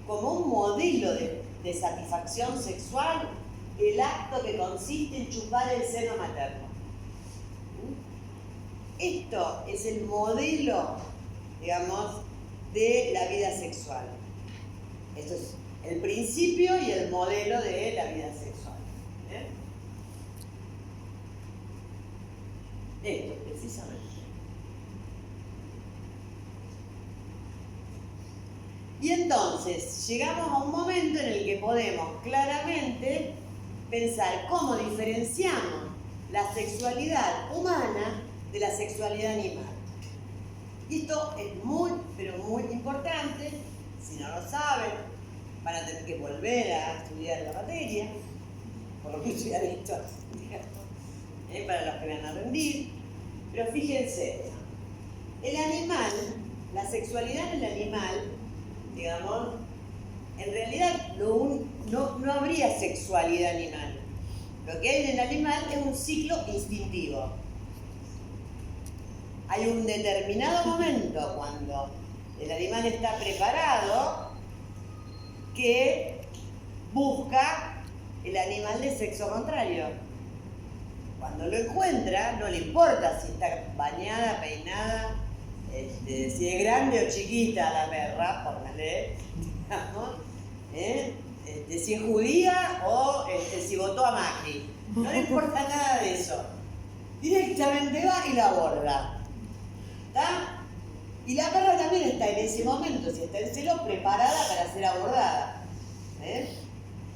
Speaker 1: como un modelo de satisfacción sexual el acto que consiste en chupar el seno materno. Esto es el modelo, digamos, de la vida sexual. Esto es el principio y el modelo de la vida sexual. Esto, precisamente. Y entonces llegamos a un momento en el que podemos claramente pensar cómo diferenciamos la sexualidad humana de la sexualidad animal. Y esto es muy, pero muy importante. Si no lo saben, van a tener que volver a estudiar la materia, por lo que estudiar esto, para los que van a rendir. Pero fíjense, el animal, la sexualidad del animal, digamos, en realidad no habría sexualidad animal. Lo que hay en el animal es un ciclo instintivo. Hay un determinado momento cuando el animal está preparado que busca el animal de sexo contrario. Cuando lo encuentra, no le importa si está bañada, peinada, si es grande o chiquita la perra, póngale, digamos, si es judía o si votó a Macri. No le importa nada de eso. Directamente va y la aborda. ¿Está? Y la perra también está en ese momento, si está en celo, preparada para ser abordada.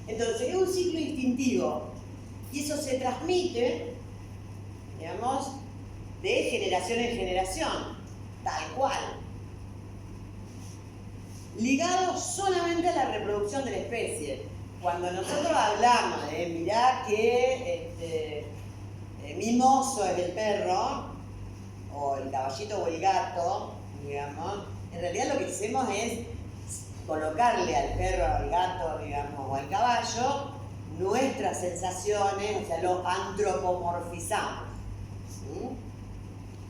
Speaker 1: Entonces, es un ciclo instintivo. Y eso se transmite, digamos, de generación en generación, tal cual. Ligado solamente a la reproducción de la especie. Cuando nosotros hablamos de, mirá que mi mozo es el perro, o el caballito o el gato, digamos, en realidad lo que hacemos es colocarle al perro, al gato, digamos, o al caballo nuestras sensaciones, o sea, lo antropomorfizamos.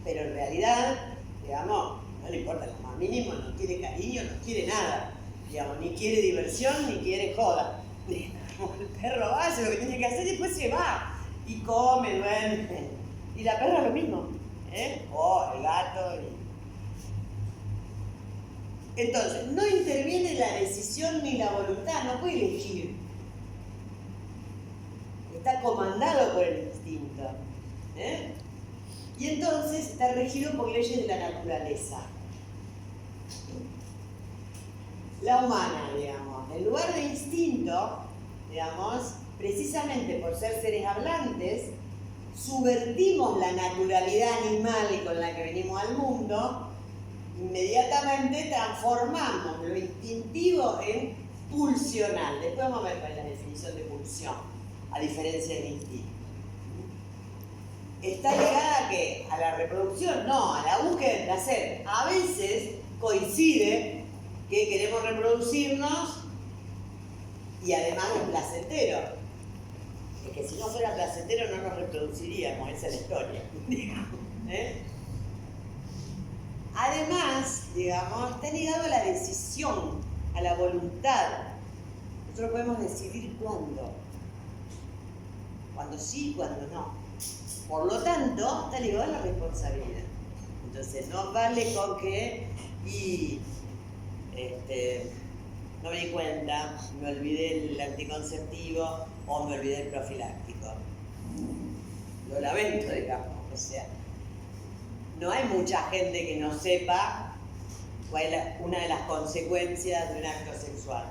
Speaker 1: Pero en realidad, digamos, no le importa lo más mínimo, no quiere cariño, no quiere nada. Digamos, ni quiere diversión, ni quiere joda. Digamos, el perro va, hace lo que tiene que hacer y después se va. Y come, duerme. Y la perra lo mismo. O el gato. Entonces, no interviene la decisión ni la voluntad, no puede elegir. Está comandado por el instinto. Y entonces está regido por leyes de la naturaleza. La humana, digamos, en lugar de instinto, digamos, precisamente por ser seres hablantes, subvertimos la naturalidad animal con la que venimos al mundo, inmediatamente transformamos lo instintivo en pulsional. Después vamos a ver cuál es la definición de pulsión, a diferencia del instinto. ¿Está ligada a qué? ¿A la reproducción? No, a la búsqueda del placer. A veces coincide que queremos reproducirnos y además es placentero. Es que si no fuera placentero no nos reproduciríamos, esa es la historia. Además, digamos, está ligado a la decisión, a la voluntad. Nosotros podemos decidir cuándo. Cuándo sí, cuándo no. Por lo tanto, está ligado a la responsabilidad. Entonces, no vale con que no me di cuenta, me olvidé el anticonceptivo o me olvidé el profiláctico. Lo lamento, digamos. O sea, no hay mucha gente que no sepa cuál es una de las consecuencias de un acto sexual.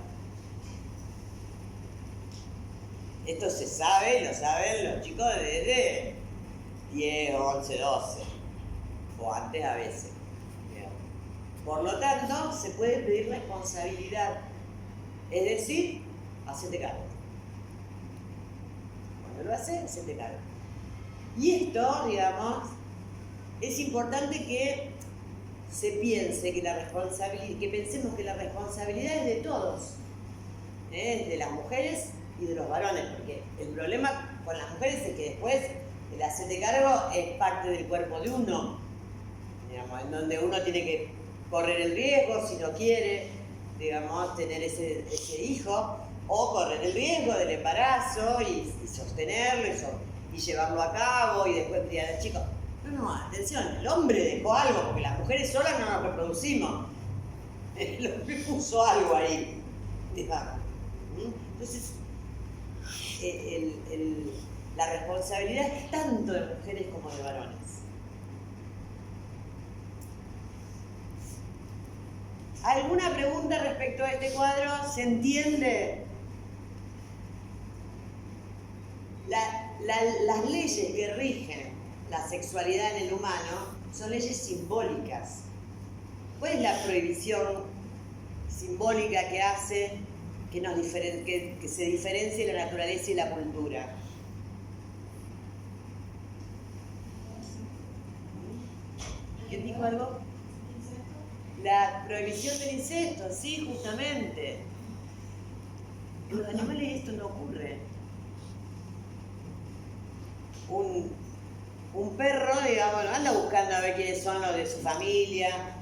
Speaker 1: Esto se sabe, lo saben los chicos desde 10, 11, 12, o antes a veces. Por lo tanto, se puede pedir responsabilidad, es decir, hacete cargo. Cuando lo haces, hacete cargo. Y esto, digamos, es importante que se piense que que pensemos que la responsabilidad es de todos, es de las mujeres y de los varones, porque el problema con las mujeres es que después el hacerte cargo es parte del cuerpo de uno, digamos, en donde uno tiene que correr el riesgo si no quiere, digamos, tener ese hijo, o correr el riesgo del embarazo y sostenerlo y llevarlo a cabo y después criar al chico. No, atención, el hombre dejó algo, porque las mujeres solas no nos reproducimos. El hombre puso algo ahí, digamos. Entonces, la responsabilidad es tanto de mujeres como de varones. ¿Alguna pregunta respecto a este cuadro? ¿Se entiende? Las leyes que rigen la sexualidad en el humano son leyes simbólicas. ¿Cuál es la prohibición simbólica que hace que se diferencie la naturaleza y la cultura? ¿Quién dijo algo? La prohibición del incesto, sí, justamente. En los animales esto no ocurre. Un perro, digamos, no anda buscando a ver quiénes son los de su familia.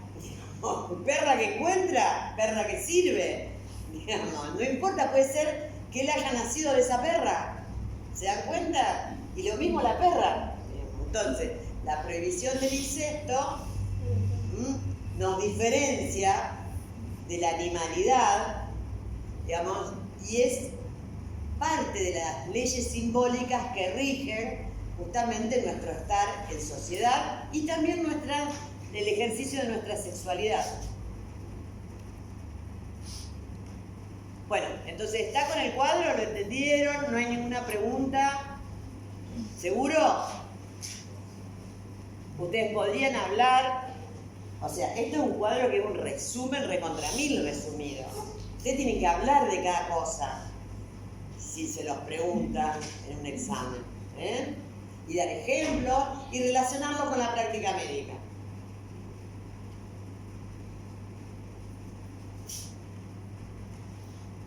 Speaker 1: Perra que encuentra, perra que sirve. Digamos, no importa, puede ser que él haya nacido de esa perra. ¿Se dan cuenta? Y lo mismo la perra. Entonces, la prohibición del incesto nos diferencia de la animalidad, digamos, y es parte de las leyes simbólicas que rigen justamente nuestro estar en sociedad y también el ejercicio de nuestra sexualidad. Bueno, entonces, ¿está con el cuadro? ¿Lo entendieron? ¿No hay ninguna pregunta? ¿Seguro? Ustedes podrían hablar. O sea, esto es un cuadro que es un resumen recontra mil resumido. Ustedes tienen que hablar de cada cosa si se los preguntan en un examen, y dar ejemplos y relacionarlo con la práctica médica.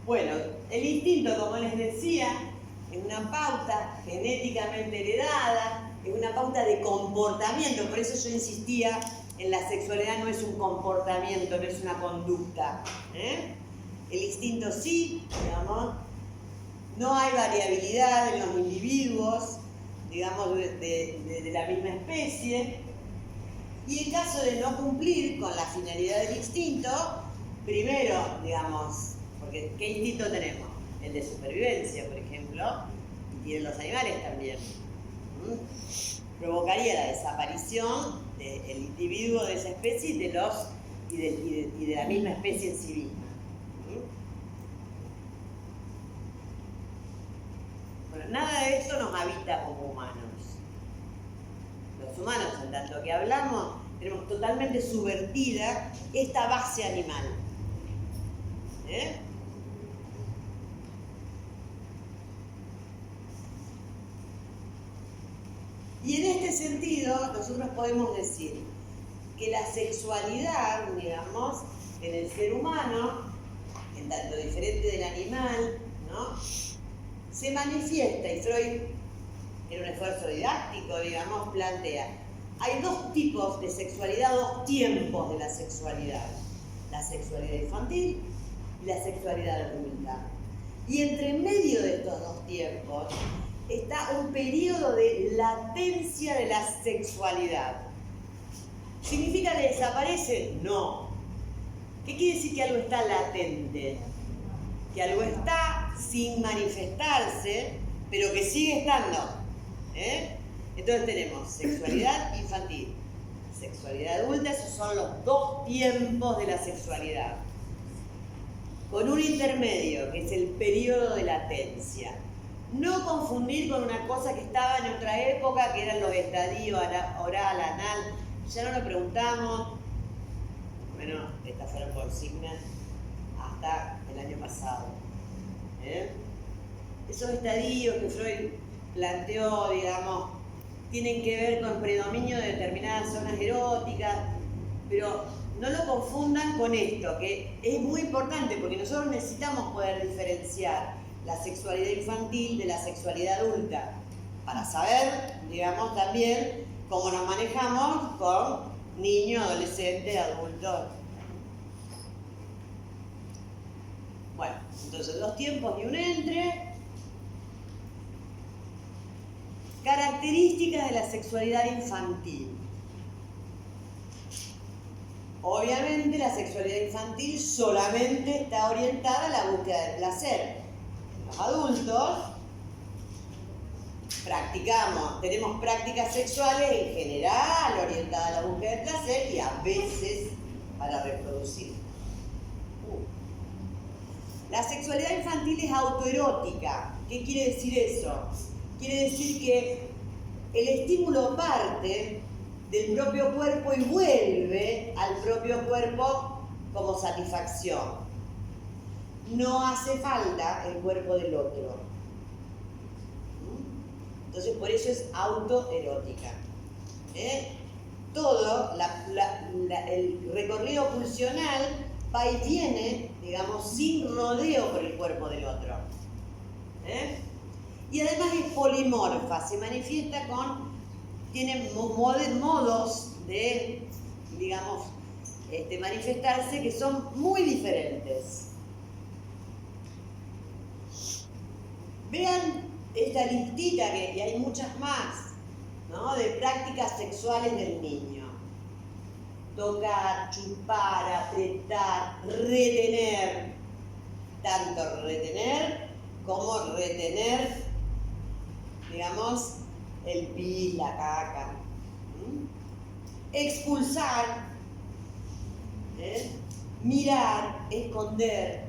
Speaker 1: Bueno, el instinto, como les decía, es una pauta genéticamente heredada, es una pauta de comportamiento, por eso yo insistía en la sexualidad no es un comportamiento, no es una conducta. El instinto sí, digamos, no hay variabilidad en los individuos, digamos, de la misma especie, y en caso de no cumplir con la finalidad del instinto, primero, digamos, porque ¿qué instinto tenemos? El de supervivencia, por ejemplo, y tienen los animales también. Provocaría la desaparición del individuo de esa especie y de la misma especie en sí misma. Bueno, nada de esto nos habita como humanos. Los humanos, en tanto que hablamos, tenemos totalmente subvertida esta base animal. Y en este sentido, nosotros podemos decir que la sexualidad, digamos, en el ser humano, en tanto diferente del animal, ¿no?, se manifiesta, y Freud, en un esfuerzo didáctico, digamos, plantea, hay dos tipos de sexualidad, dos tiempos de la sexualidad infantil y la sexualidad adulta. Y entre medio de estos dos tiempos está un periodo de latencia de la sexualidad. ¿Significa que desaparece? No. ¿Qué quiere decir que algo está latente? Que algo está sin manifestarse, pero que sigue estando. Entonces tenemos sexualidad infantil, sexualidad adulta, esos son los dos tiempos de la sexualidad. Con un intermedio, que es el periodo de latencia. No confundir con una cosa que estaba en otra época, que eran los estadios oral, anal. Ya no lo preguntamos. Bueno, estas fueron consignas hasta el año pasado. Esos estadios que Freud planteó, digamos, tienen que ver con predominio de determinadas zonas eróticas, pero no lo confundan con esto, que es muy importante porque nosotros necesitamos poder diferenciar la sexualidad infantil de la sexualidad adulta, para saber, digamos, también cómo nos manejamos con niños, adolescentes, adultos. Bueno, entonces 2 tiempos y un entre. Características de la sexualidad infantil. Obviamente la sexualidad infantil solamente está orientada a la búsqueda del placer. Los adultos tenemos prácticas sexuales en general orientadas a la búsqueda del placer y a veces para reproducir. La sexualidad infantil es autoerótica. ¿Qué quiere decir eso? Quiere decir que el estímulo parte del propio cuerpo y vuelve al propio cuerpo como satisfacción. No hace falta el cuerpo del otro. Entonces, por eso es autoerótica. Todo el recorrido pulsional va y viene, digamos, sin rodeo por el cuerpo del otro. Y además es polimorfa, se manifiesta tiene modos de, digamos, manifestarse que son muy diferentes. Vean esta listita, que hay muchas más, ¿no?, de prácticas sexuales del niño. Tocar, chupar, apretar, retener. Tanto retener como retener, digamos, el pis, la caca. Expulsar, mirar, esconder.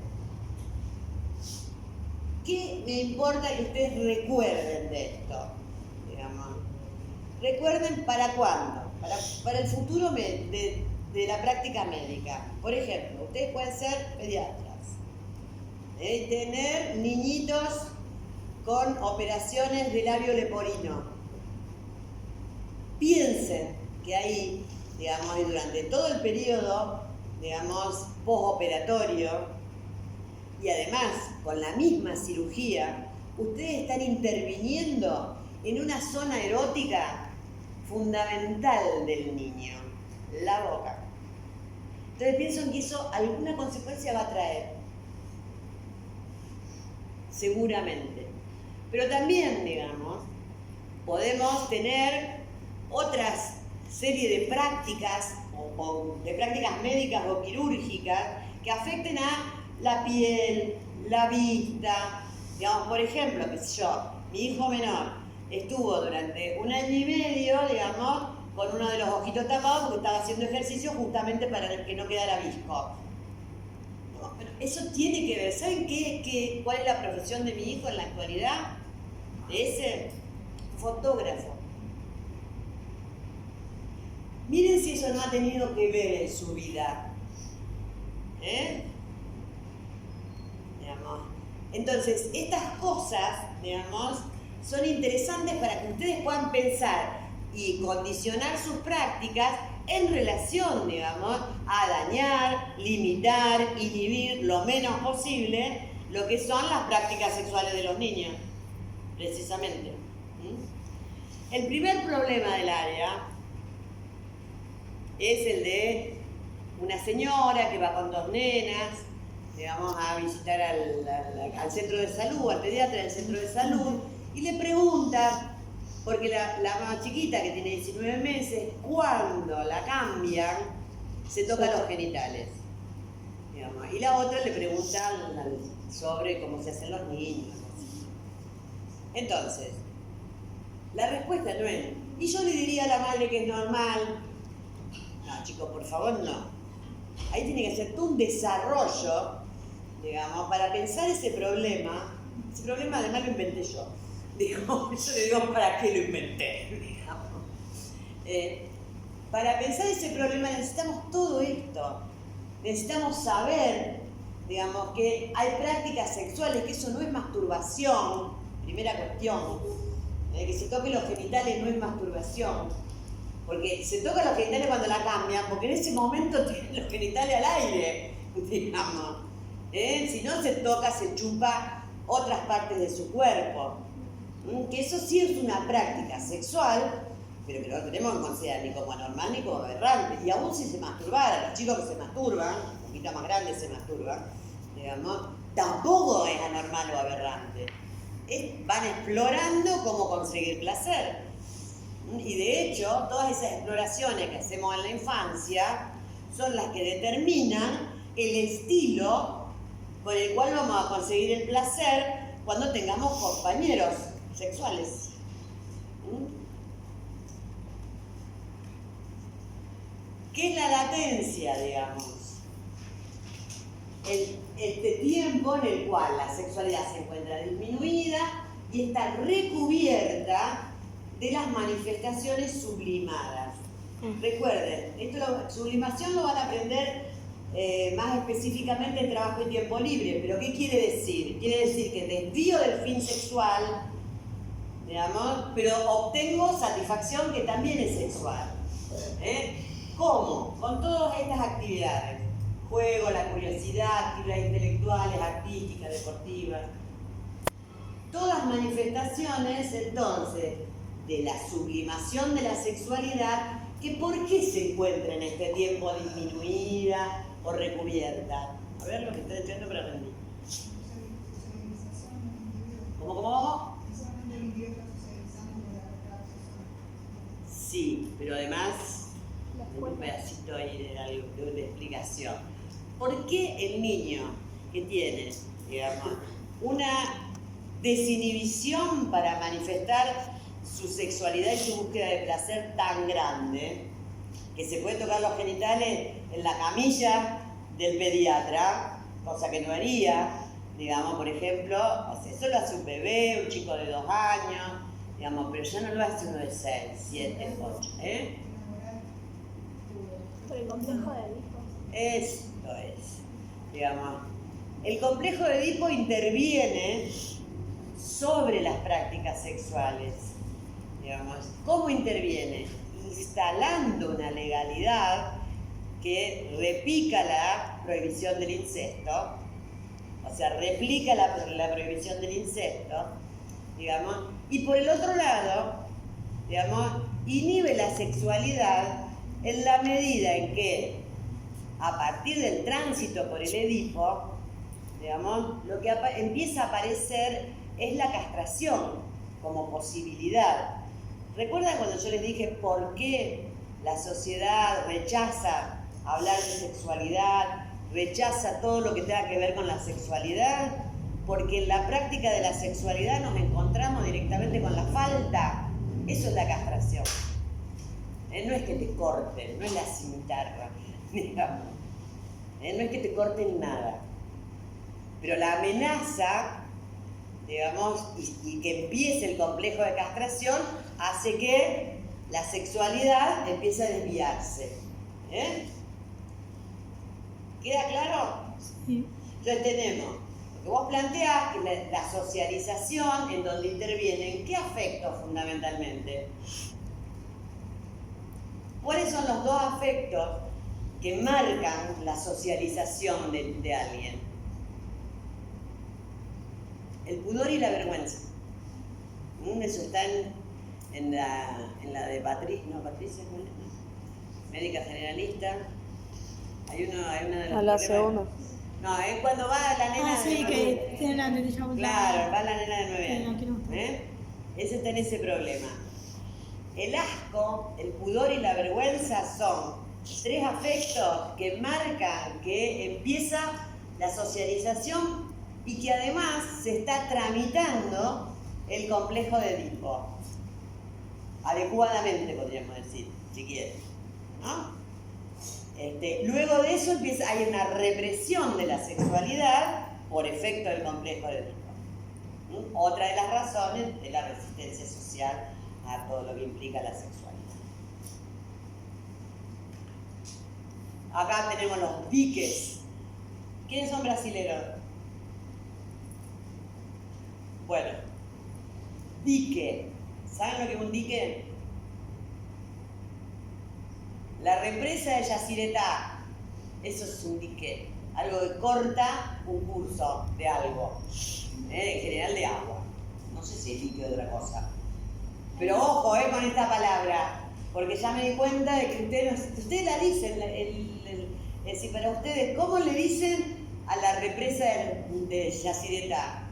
Speaker 1: ¿Qué me importa que ustedes recuerden de esto? Digamos? Recuerden para cuándo, para el futuro de la práctica médica. Por ejemplo, ustedes pueden ser pediatras, tener niñitos con operaciones de labio leporino. Piensen que ahí, digamos, y durante todo el periodo, digamos, postoperatorio, y además con la misma cirugía, ustedes están interviniendo en una zona erótica fundamental del niño, la boca. Entonces pienso que eso alguna consecuencia va a traer, seguramente. Pero también, digamos, podemos tener otras serie de prácticas, o de prácticas médicas o quirúrgicas, que afecten a la piel, la vista. Digamos, por ejemplo, qué sé yo, mi hijo menor estuvo durante 1 año y medio, digamos, con uno de los ojitos tapados porque estaba haciendo ejercicio justamente para que no quedara visco. No, pero eso tiene que ver. ¿Saben cuál es la profesión de mi hijo en la actualidad? De ese fotógrafo. Miren si eso no ha tenido que ver en su vida. Digamos. Entonces, estas cosas, digamos, son interesantes para que ustedes puedan pensar y condicionar sus prácticas en relación, digamos, a dañar, limitar, inhibir lo menos posible lo que son las prácticas sexuales de los niños, precisamente. El primer problema del área es el de una señora que va con 2 nenas, digamos, a visitar al centro de salud, al pediatra del centro de salud, y le pregunta, porque la más chiquita, que tiene 19 meses, cuando la cambian, se toca los genitales. Digamos, y la otra le pregunta sobre cómo se hacen los niños. Entonces, la respuesta no es, y yo le diría a la madre que es normal. No, chicos, por favor, no. Ahí tiene que ser todo un desarrollo, digamos, para pensar ese problema. Ese problema además lo inventé yo. Digamos, yo le digo, ¿para qué lo inventé? Digamos. Para pensar ese problema necesitamos todo esto. Necesitamos saber, digamos, que hay prácticas sexuales, que eso no es masturbación, primera cuestión. Que se toque los genitales no es masturbación. Porque se toca los genitales cuando la cambian, porque en ese momento tienen los genitales al aire, digamos. Si no se toca, se chupa otras partes de su cuerpo. Que eso sí es una práctica sexual, pero que no lo tenemos que considerar ni como anormal ni como aberrante. Y aún si se masturbara, los chicos que se masturban, un poquito más grandes se masturban, digamos, tampoco es anormal o aberrante. Van explorando cómo conseguir placer. Y de hecho, todas esas exploraciones que hacemos en la infancia son las que determinan el estilo con el cual vamos a conseguir el placer cuando tengamos compañeros sexuales. ¿Qué es la latencia, digamos? Este tiempo en el cual la sexualidad se encuentra disminuida y está recubierta de las manifestaciones sublimadas. Recuerden, sublimación lo van a aprender más específicamente en trabajo y tiempo libre, pero ¿qué quiere decir? Quiere decir que desvío del fin sexual, digamos, pero obtengo satisfacción que también es sexual. ¿Cómo? Con todas estas actividades. Juego, la curiosidad, actividades intelectuales, artísticas, deportivas. Todas manifestaciones, entonces, de la sublimación de la sexualidad, que ¿por qué se encuentra en este tiempo disminuida o recubierta? A ver lo que estoy diciendo para aprender. ¿Cómo? Sí, pero además, un pedacito ahí de explicación. ¿Por qué el niño que tiene, digamos, una desinhibición para manifestar su sexualidad y su búsqueda de placer tan grande, que se puede tocar los genitales en la camilla del pediatra, cosa que no haría, digamos, por ejemplo, o sea, eso lo hace un bebé, un chico de 2 años, digamos, pero ya no lo hace uno de 6, 7, 8,
Speaker 9: Por el complejo de Edipo.
Speaker 1: Esto es, digamos, el complejo de Edipo interviene sobre las prácticas sexuales, digamos. ¿Cómo interviene? Instalando una legalidad que replica la prohibición del incesto, o sea, replica la prohibición del incesto, digamos, y por el otro lado, digamos, inhibe la sexualidad en la medida en que, a partir del tránsito por el Edipo, digamos, lo que empieza a aparecer es la castración como posibilidad. ¿Recuerdan cuando yo les dije por qué la sociedad rechaza hablar de sexualidad, rechaza todo lo que tenga que ver con la sexualidad? Porque en la práctica de la sexualidad nos encontramos directamente con la falta. Eso es la castración. No es que te corten, no es la cimitarra, digamos. No es que te corten nada. Pero la amenaza, digamos, y que empiece el complejo de castración, hace que la sexualidad empiece a desviarse. ¿Queda claro?
Speaker 2: Sí.
Speaker 1: Entonces tenemos lo que vos planteás, que la socialización, en donde intervienen, ¿qué afectos fundamentalmente? ¿Cuáles son los 2 afectos que marcan la socialización de alguien? El pudor y la vergüenza. Eso está en la de Patricia, ¿no? Médica generalista. Hay una de los
Speaker 8: A la
Speaker 1: problemas.
Speaker 8: C1.
Speaker 1: No, es cuando va la nena
Speaker 2: sí,
Speaker 1: de 9
Speaker 2: que tiene la tetilla muy
Speaker 1: Claro, va la nena de 9
Speaker 2: Sí,
Speaker 1: años.
Speaker 2: no, quiero
Speaker 1: Ese está en ese problema. El asco, el pudor y la vergüenza son 3 afectos que marcan que empieza la socialización y que además se está tramitando el complejo de Edipo. Adecuadamente, podríamos decir, si quieren, ¿no? Luego de eso hay una represión de la sexualidad por efecto del complejo de Edipo. Otra de las razones es la resistencia social a todo lo que implica la sexualidad. Acá tenemos los diques. ¿Quiénes son brasileros? Bueno, dique ¿Saben lo que es un dique? La represa de Yacyretá, eso es un dique, algo que corta un curso de algo, en general de agua. No sé si es dique o otra cosa. Pero ojo con esta palabra, porque ya me di cuenta de que ustedes la dicen, si para ustedes, ¿cómo le dicen a la represa de Yacyretá?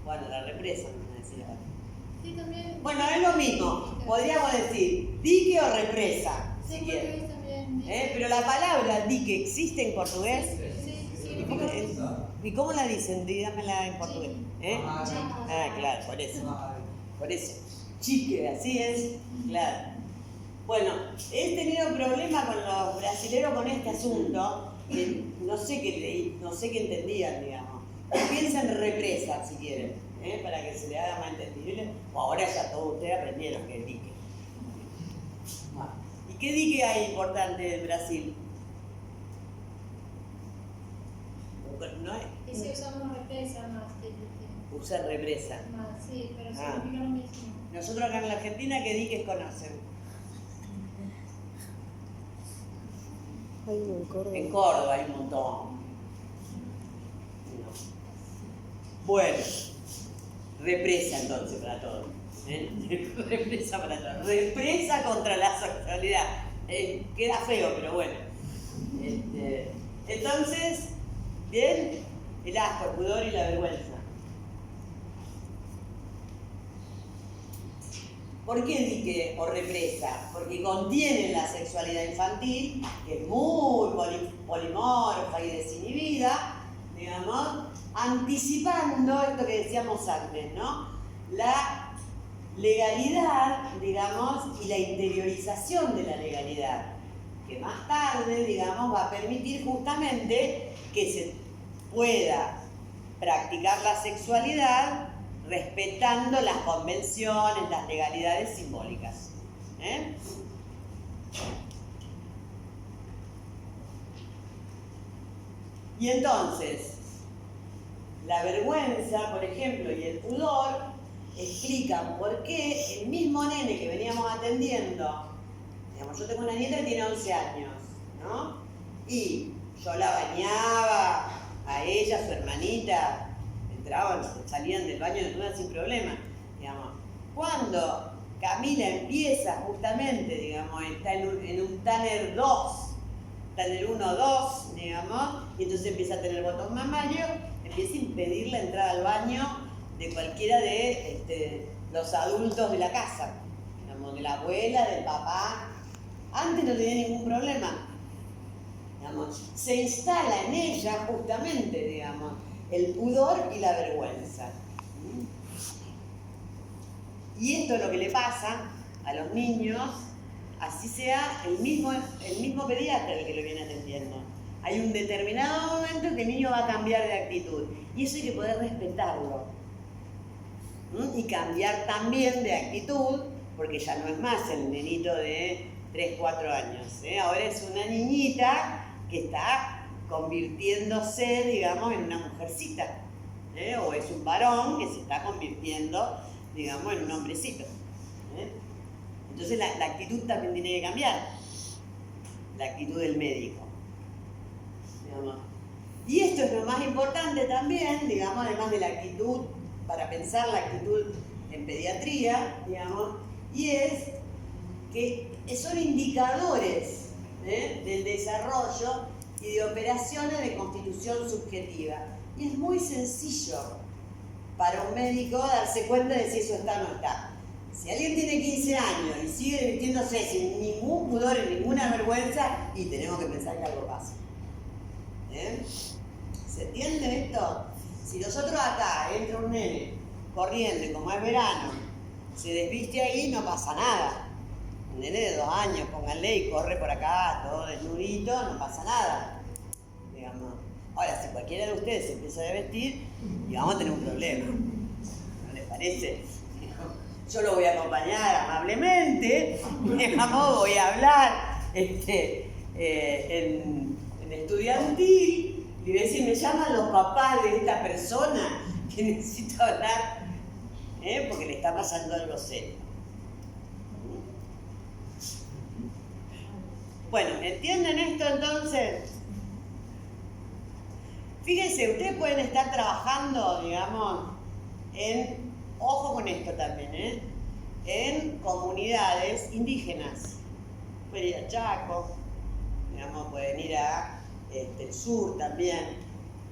Speaker 1: Bueno, la represa, no me decía.
Speaker 3: Sí, también.
Speaker 1: Bueno, es lo mismo, podríamos decir dique o represa,
Speaker 3: Sí,
Speaker 1: si quieren.
Speaker 3: portugués también.
Speaker 1: Pero la palabra dique existe en portugués.
Speaker 3: Sí,
Speaker 1: ¿Y cómo, ¿y cómo la dicen? Dígamela en portugués. Claro, por eso. Por eso. Chique, así es, claro. Bueno, he tenido problemas con los brasileños con este asunto, que no sé qué leí, no sé qué entendían, digamos. Piensen represa, si quieren, para que se le haga más entendible. O ahora ya todos ustedes aprendieron que es dique. ¿Y qué dique hay importante en Brasil? ¿No es?
Speaker 3: Y si usamos represa más que
Speaker 1: Usan represa.
Speaker 3: más, sí, pero significa lo mismo.
Speaker 1: Nosotros acá en la Argentina, ¿qué diques conocen?
Speaker 8: Hay uno en Córdoba.
Speaker 1: En Córdoba hay un montón. No. Bueno, represa entonces para todos. Represa para todos. Represa contra la sexualidad. Queda feo, pero bueno. Entonces, bien, el asco, el pudor y la vergüenza. ¿Por qué dique o represa? Porque contiene la sexualidad infantil, que es muy polimorfa y desinhibida, digamos, anticipando esto que decíamos antes, ¿no? La legalidad, digamos, y la interiorización de la legalidad, que más tarde, digamos, va a permitir justamente que se pueda practicar la sexualidad respetando las convenciones, las legalidades simbólicas. Y entonces, la vergüenza, por ejemplo, y el pudor explican por qué el mismo nene que veníamos atendiendo, digamos, yo tengo una nieta que tiene 11 años, ¿no? Y yo la bañaba, a ella, a su hermanita, entraban, salían del baño de nuevo sin problema, digamos. Cuando Camila empieza justamente, digamos, está en un Tanner 2, Tanner 1-2, digamos, y entonces empieza a tener botón mamario, empieza a impedir la entrada al baño de cualquiera de los adultos de la casa, digamos, de la abuela, del papá. Antes no tenía ningún problema, digamos. Se instala en ella justamente, digamos, el pudor y la vergüenza. Y esto es lo que le pasa a los niños, así sea el mismo pediatra el que lo viene atendiendo. Hay un determinado momento en que el niño va a cambiar de actitud. Y eso hay que poder respetarlo. Y cambiar también de actitud, porque ya no es más el nenito de 3, 4 años. Ahora es una niñita que está convirtiéndose, digamos, en una mujercita. O es un varón que se está convirtiendo, digamos, en un hombrecito. Entonces la actitud también tiene que cambiar. La actitud del médico. Digamos. Y esto es lo más importante también, digamos, además de la actitud, para pensar la actitud en pediatría, digamos, y es que son indicadores del desarrollo y de operaciones de constitución subjetiva. Y es muy sencillo para un médico darse cuenta de si eso está o no está. Si alguien tiene 15 años y sigue vistiéndose sin ningún pudor y ninguna vergüenza, y tenemos que pensar que algo pasa. ¿Se entiende esto? Si nosotros acá entra un nene corriendo y como es verano, se desviste ahí, no pasa nada. Un nene de 2 años, pónganle, y corre por acá, todo desnudito, no pasa nada. Digamos. Ahora, si cualquiera de ustedes se empieza a vestir, y vamos a tener un problema. ¿No les parece? Yo lo voy a acompañar amablemente, digamos, voy a hablar en estudiantil, y decir, me llaman los papás de esta persona que necesito hablar, porque le está pasando algo serio. Bueno, ¿entienden esto entonces? Fíjense, ustedes pueden estar trabajando, digamos, ojo con esto también, en comunidades indígenas. Pueden ir a Chaco, digamos, pueden ir a el sur también.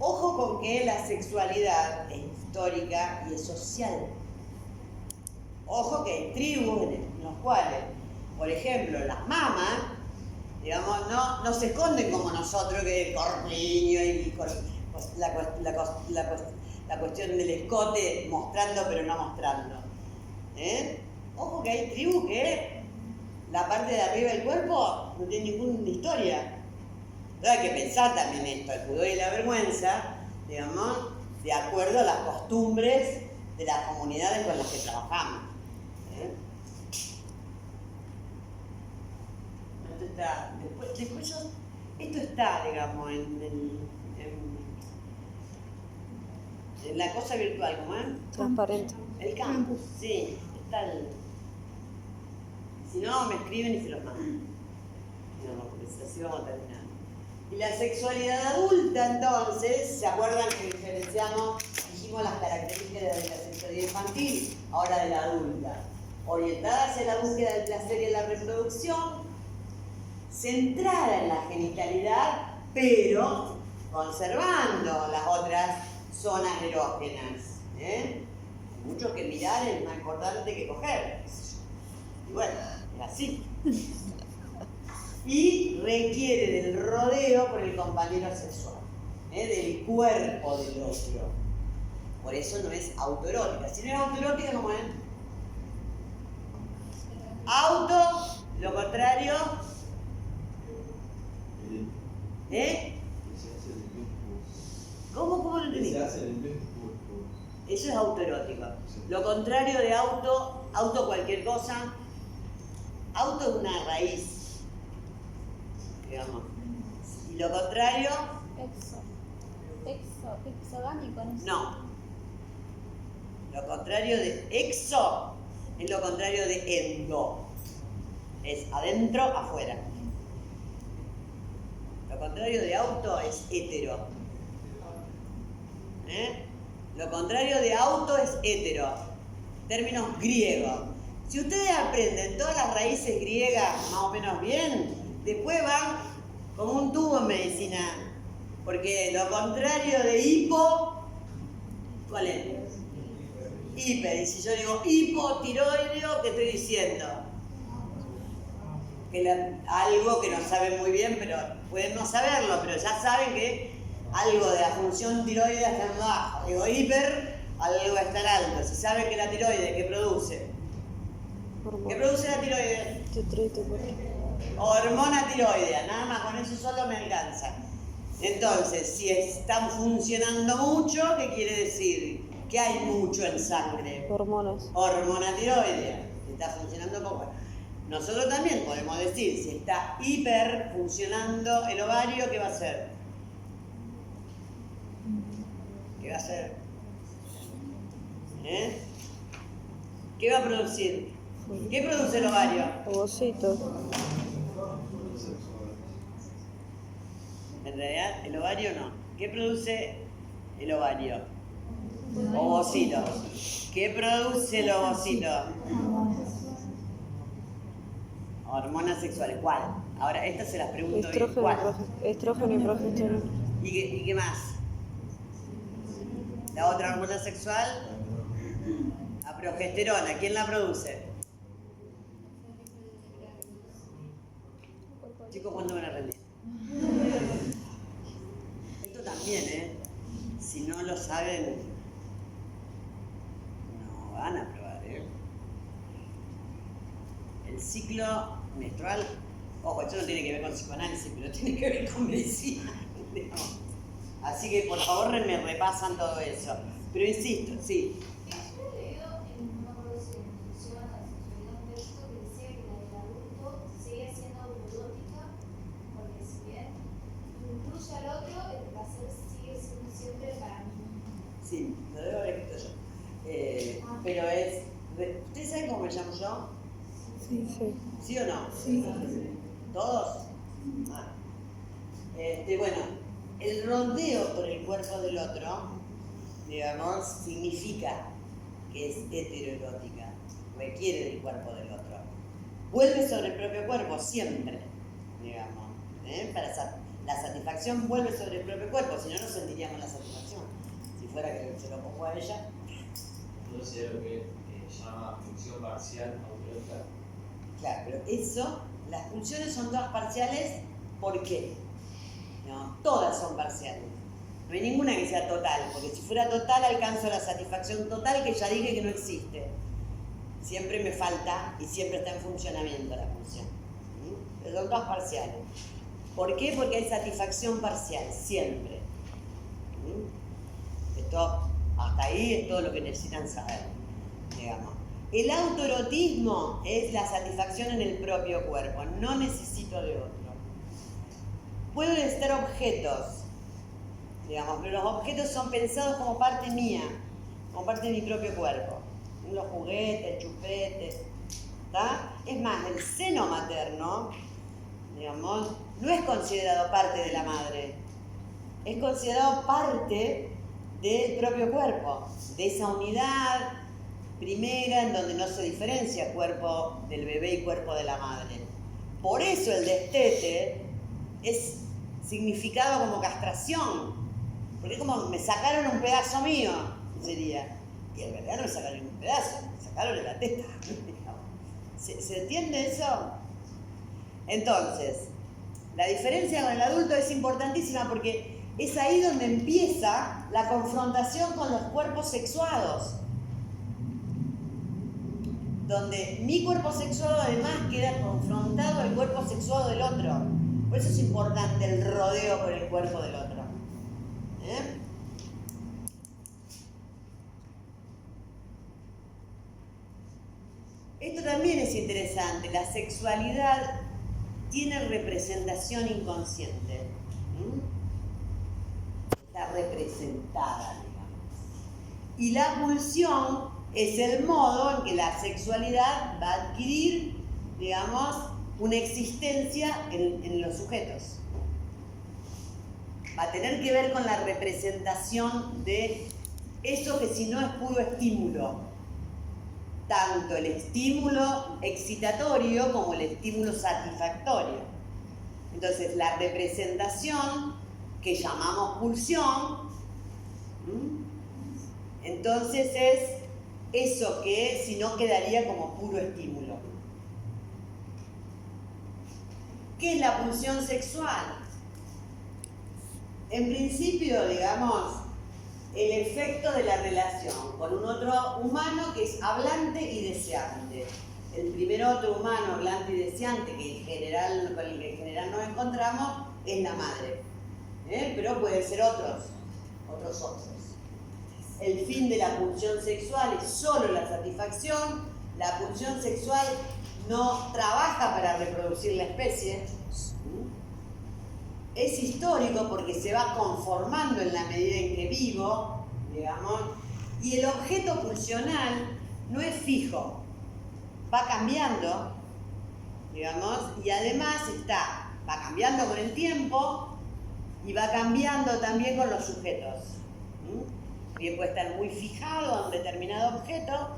Speaker 1: Ojo con que la sexualidad es histórica y es social. Ojo que hay tribus en los cuales, por ejemplo, las mamas, digamos, no se esconden como nosotros, que el corpiño y la cuestión del escote mostrando pero no mostrando. Ojo que hay tribus que la parte de arriba del cuerpo no tiene ninguna historia. Entonces hay que pensar también esto, el pudor y la vergüenza, digamos, de acuerdo a las costumbres de las comunidades con las que trabajamos. Esto está, digamos, en la cosa virtual, ¿cómo es?
Speaker 8: Transparente.
Speaker 1: El campus, sí, está si no, me escriben y se los mando. No, porque así vamos a terminar. Y la sexualidad adulta, entonces, ¿se acuerdan que dijimos las características de la sexualidad infantil, ahora de la adulta? Orientada hacia la búsqueda del placer y la reproducción, centrada en la genitalidad, pero conservando las otras zonas erógenas. Hay mucho que mirar, es más importante que coger. Y bueno, es así. Y requiere del rodeo por el compañero sexual, del cuerpo del otro. Por eso no es autoerótica. Si no es autoerótica, ¿cómo es? Auto, lo contrario. ¿Cómo lo entendí? Eso es autoerótico. Lo contrario de auto cualquier cosa. Auto es una raíz, digamos. Y lo contrario.
Speaker 9: Exogámico, ¿no?
Speaker 1: No. Lo contrario de exo es lo contrario de endo. Es adentro, afuera. Lo contrario de auto es hetero. Lo contrario de auto es hetero. Términos griegos. Si ustedes aprenden todas las raíces griegas más o menos bien, después van como un tubo en medicina. Porque lo contrario de hipo, ¿cuál es? Hiper. Y si yo digo hipotiroideo, ¿qué estoy diciendo? Algo que no saben muy bien, pero pueden no saberlo, pero ya saben que algo de la función tiroidea está en bajo. Digo hiper, algo va a estar alto. Si saben que la tiroides, ¿qué produce? ¿Qué produce la tiroides? Hormona tiroidea, nada más, con eso solo me alcanza. Entonces, si están funcionando mucho, ¿qué quiere decir? Que hay mucho en sangre.
Speaker 8: Hormonas.
Speaker 1: Hormona tiroidea. Si está funcionando poco. Nosotros también podemos decir, si está hiper funcionando el ovario, ¿qué va a hacer? ¿Qué va a hacer? ¿Qué va a producir? ¿Qué produce el ovario?
Speaker 8: Ovocito.
Speaker 1: En realidad, el ovario no. ¿Qué produce el ovario? Ovocito. ¿Qué produce el ovocito? Hormonas sexuales. ¿Cuál? Ahora, estas se las pregunto bien. ¿Cuál?
Speaker 8: Estrógeno y progesterona.
Speaker 1: ¿Y qué más? La otra hormona sexual, la progesterona. ¿Quién la produce? Chicos, ¿cuándo van a rendir? Esto también, si no lo saben, no van a probar, El ciclo menstrual, ojo, esto no tiene que ver con psicoanálisis, pero tiene que ver con medicina. Así que por favor me repasan todo eso. Pero insisto, sí.
Speaker 10: Yo he leído en una producción de instrucción a la sexualidad un texto que decía que la del adulto sigue siendo autoerótica, porque si bien incluye al otro, el placer sigue siendo siempre para mí.
Speaker 1: Sí, lo debo haber escrito yo. Pero es. ¿Ustedes saben cómo me llamo yo?
Speaker 2: Sí.
Speaker 8: Sí.
Speaker 1: ¿Sí o no?
Speaker 2: Sí.
Speaker 1: ¿Todos? Bueno, el rodeo por el cuerpo del otro, digamos, significa que es heteroerótica, requiere del cuerpo del otro. Vuelve sobre el propio cuerpo siempre, digamos. La satisfacción vuelve sobre el propio cuerpo, si no, no sentiríamos la satisfacción. Si fuera que se lo pongo a ella.
Speaker 11: Entonces es lo que llama función parcial autoerótica.
Speaker 1: Claro, pero eso, las pulsiones son todas parciales, ¿por qué? No, todas son parciales. No hay ninguna que sea total, porque si fuera total alcanzo la satisfacción total que ya dije que no existe. Siempre me falta y siempre está en funcionamiento la pulsión. Pero son todas parciales. ¿Por qué? Porque hay satisfacción parcial, siempre. Esto, hasta ahí es todo lo que necesitan saber, digamos. El autoerotismo es la satisfacción en el propio cuerpo, no necesito de otro. Pueden ser objetos, digamos, pero los objetos son pensados como parte mía, como parte de mi propio cuerpo. Los juguetes, el chupete, ¿está? Es más, el seno materno, digamos, no es considerado parte de la madre, es considerado parte del propio cuerpo, de esa unidad primera en donde no se diferencia cuerpo del bebé y cuerpo de la madre. Por eso el destete es significado como castración, porque es como me sacaron un pedazo mío, sería. Y en verdad no me sacaron un pedazo, me sacaron de la teta. ¿Se entiende eso? Entonces, la diferencia con el adulto es importantísima porque es ahí donde empieza la confrontación con los cuerpos sexuados. Donde mi cuerpo sexuado además queda confrontado al cuerpo sexuado del otro. Por eso es importante el rodeo por el cuerpo del otro. Esto también es interesante. La sexualidad tiene representación inconsciente. Está representada, digamos. Y la pulsión es el modo en que la sexualidad va a adquirir, digamos, una existencia en los sujetos. Va a tener que ver con la representación de eso que si no es puro estímulo. Tanto el estímulo excitatorio como el estímulo satisfactorio. Entonces, la representación que llamamos pulsión, entonces es eso que si no quedaría como puro estímulo. ¿Qué es la pulsión sexual? En principio, digamos, el efecto de la relación con un otro humano que es hablante y deseante. El primer otro humano hablante y deseante con el que en general nos encontramos es la madre. Pero pueden ser otros. El fin de la pulsión sexual es solo la satisfacción. La pulsión sexual no trabaja para reproducir la especie. Es histórico porque se va conformando en la medida en que vivo, digamos, y el objeto pulsional no es fijo, va cambiando, digamos, y además va cambiando con el tiempo y va cambiando también con los sujetos. Bien, puede estar muy fijado a un determinado objeto,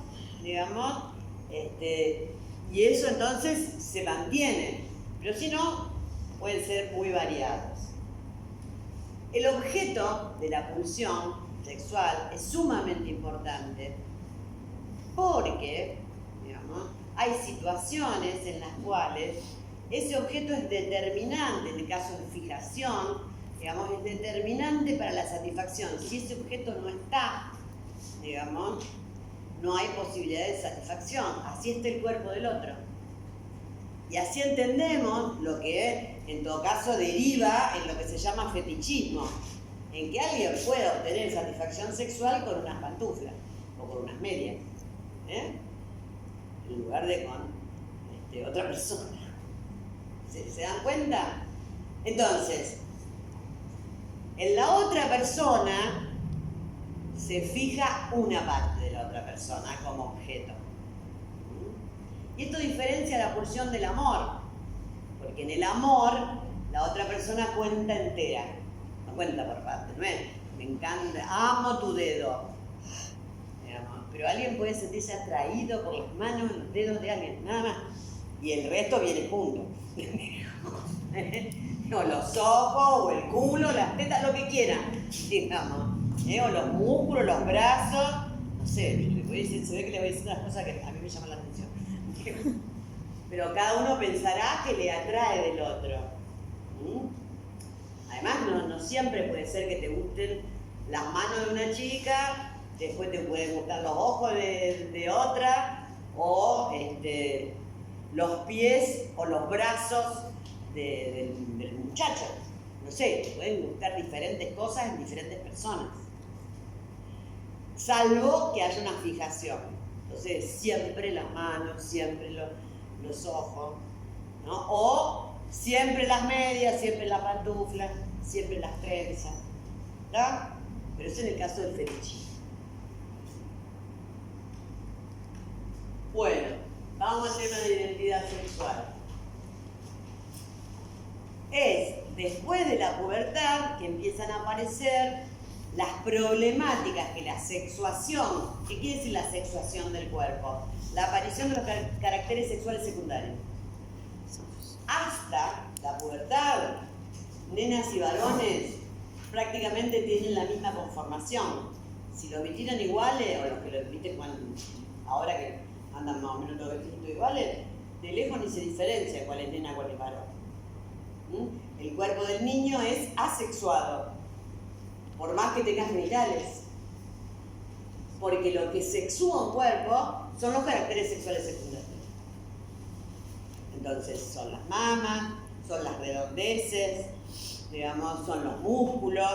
Speaker 1: digamos, y eso entonces se mantiene, pero si no, pueden ser muy variados. El objeto de la pulsión sexual es sumamente importante porque, digamos, hay situaciones en las cuales ese objeto es determinante, en el caso de fijación, digamos, es determinante para la satisfacción. Si ese objeto no está, digamos, no hay posibilidad de satisfacción. Así está el cuerpo del otro. Y así entendemos lo que en todo caso deriva en lo que se llama fetichismo, en que alguien pueda obtener satisfacción sexual con unas pantuflas o con unas medias, en lugar de con otra persona. ¿Se dan cuenta? Entonces, en la otra persona se fija una parte de la otra persona como objeto. Y esto diferencia la pulsión del amor, porque en el amor la otra persona cuenta entera, no cuenta por parte, ¿no es? Me encanta, amo tu dedo. Digamos, pero alguien puede sentirse atraído por las manos, los dedos de alguien, nada más. Y el resto viene junto. O los ojos, o el culo, las tetas, lo que quieran, digamos. O los músculos, los brazos, no sé, se ve que le voy diciendo las cosas que a mí me llaman la atención. Pero cada uno pensará que le atrae del otro. Además, no siempre puede ser que te gusten las manos de una chica, después te pueden gustar los ojos de otra, o los pies o los brazos del muchacho. No sé, te pueden gustar diferentes cosas en diferentes personas. Salvo que haya una fijación. Entonces, siempre las manos, siempre los ojos, ¿no? O siempre las medias, siempre las pantuflas, siempre las trenzas, ¿no? Pero eso en el caso del fetichismo. Bueno, vamos al tema de identidad sexual. Es después de la pubertad que empiezan a aparecer las problemáticas que la sexuación, ¿qué quiere decir la sexuación del cuerpo? La aparición de los caracteres sexuales secundarios. Hasta la pubertad, nenas y varones prácticamente tienen la misma conformación. Si los vistieran iguales, o los que lo visten ahora que andan más o menos todos vestidos iguales, de lejos ni se diferencia cuál es nena, cuál es varón. El cuerpo del niño es asexuado, por más que tenga genitales. Porque lo que sexúa un cuerpo son los caracteres sexuales secundarios. Entonces son las mamas, son las redondeces, digamos, son los músculos,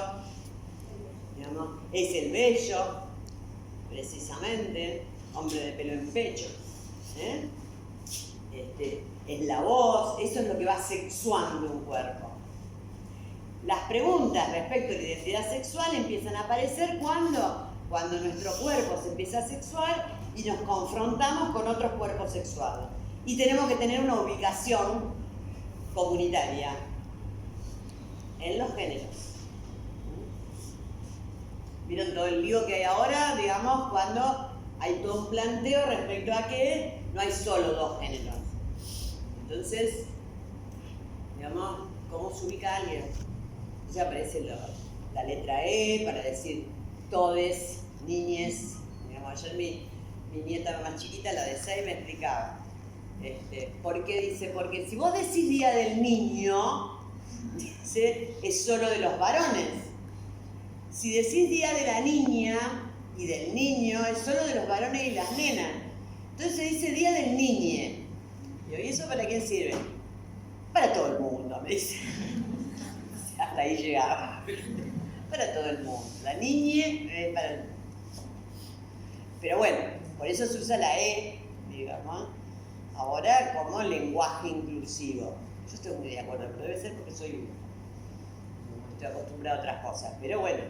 Speaker 1: digamos, es el vello, precisamente, hombre de pelo en pecho, es la voz, eso es lo que va sexuando un cuerpo. Las preguntas respecto a la identidad sexual empiezan a aparecer cuando nuestro cuerpo se empieza a sexuar y nos confrontamos con otros cuerpos sexuados. Y tenemos que tener una ubicación comunitaria en los géneros. ¿Vieron todo el lío que hay ahora? Digamos, cuando hay todo un planteo respecto a que no hay solo dos géneros. Entonces, digamos, ¿cómo se ubica alguien? Entonces aparece la letra E para decir todes, niñes. Digamos, ayer mi nieta más chiquita, la de 6, me explicaba. ¿Por qué? Dice, porque si vos decís Día del Niño, dice, es solo de los varones. Si decís Día de la Niña y del Niño, es solo de los varones y las nenas. Entonces se dice Día del Niñe. ¿Y eso para quién sirve? Para todo el mundo, me dice. Hasta ahí llegaba. Para todo el mundo. La niñe es para el mundo. Pero bueno, por eso se usa la E, digamos, ahora como lenguaje inclusivo. Yo estoy muy de acuerdo, pero debe ser porque estoy acostumbrado a otras cosas. Pero bueno,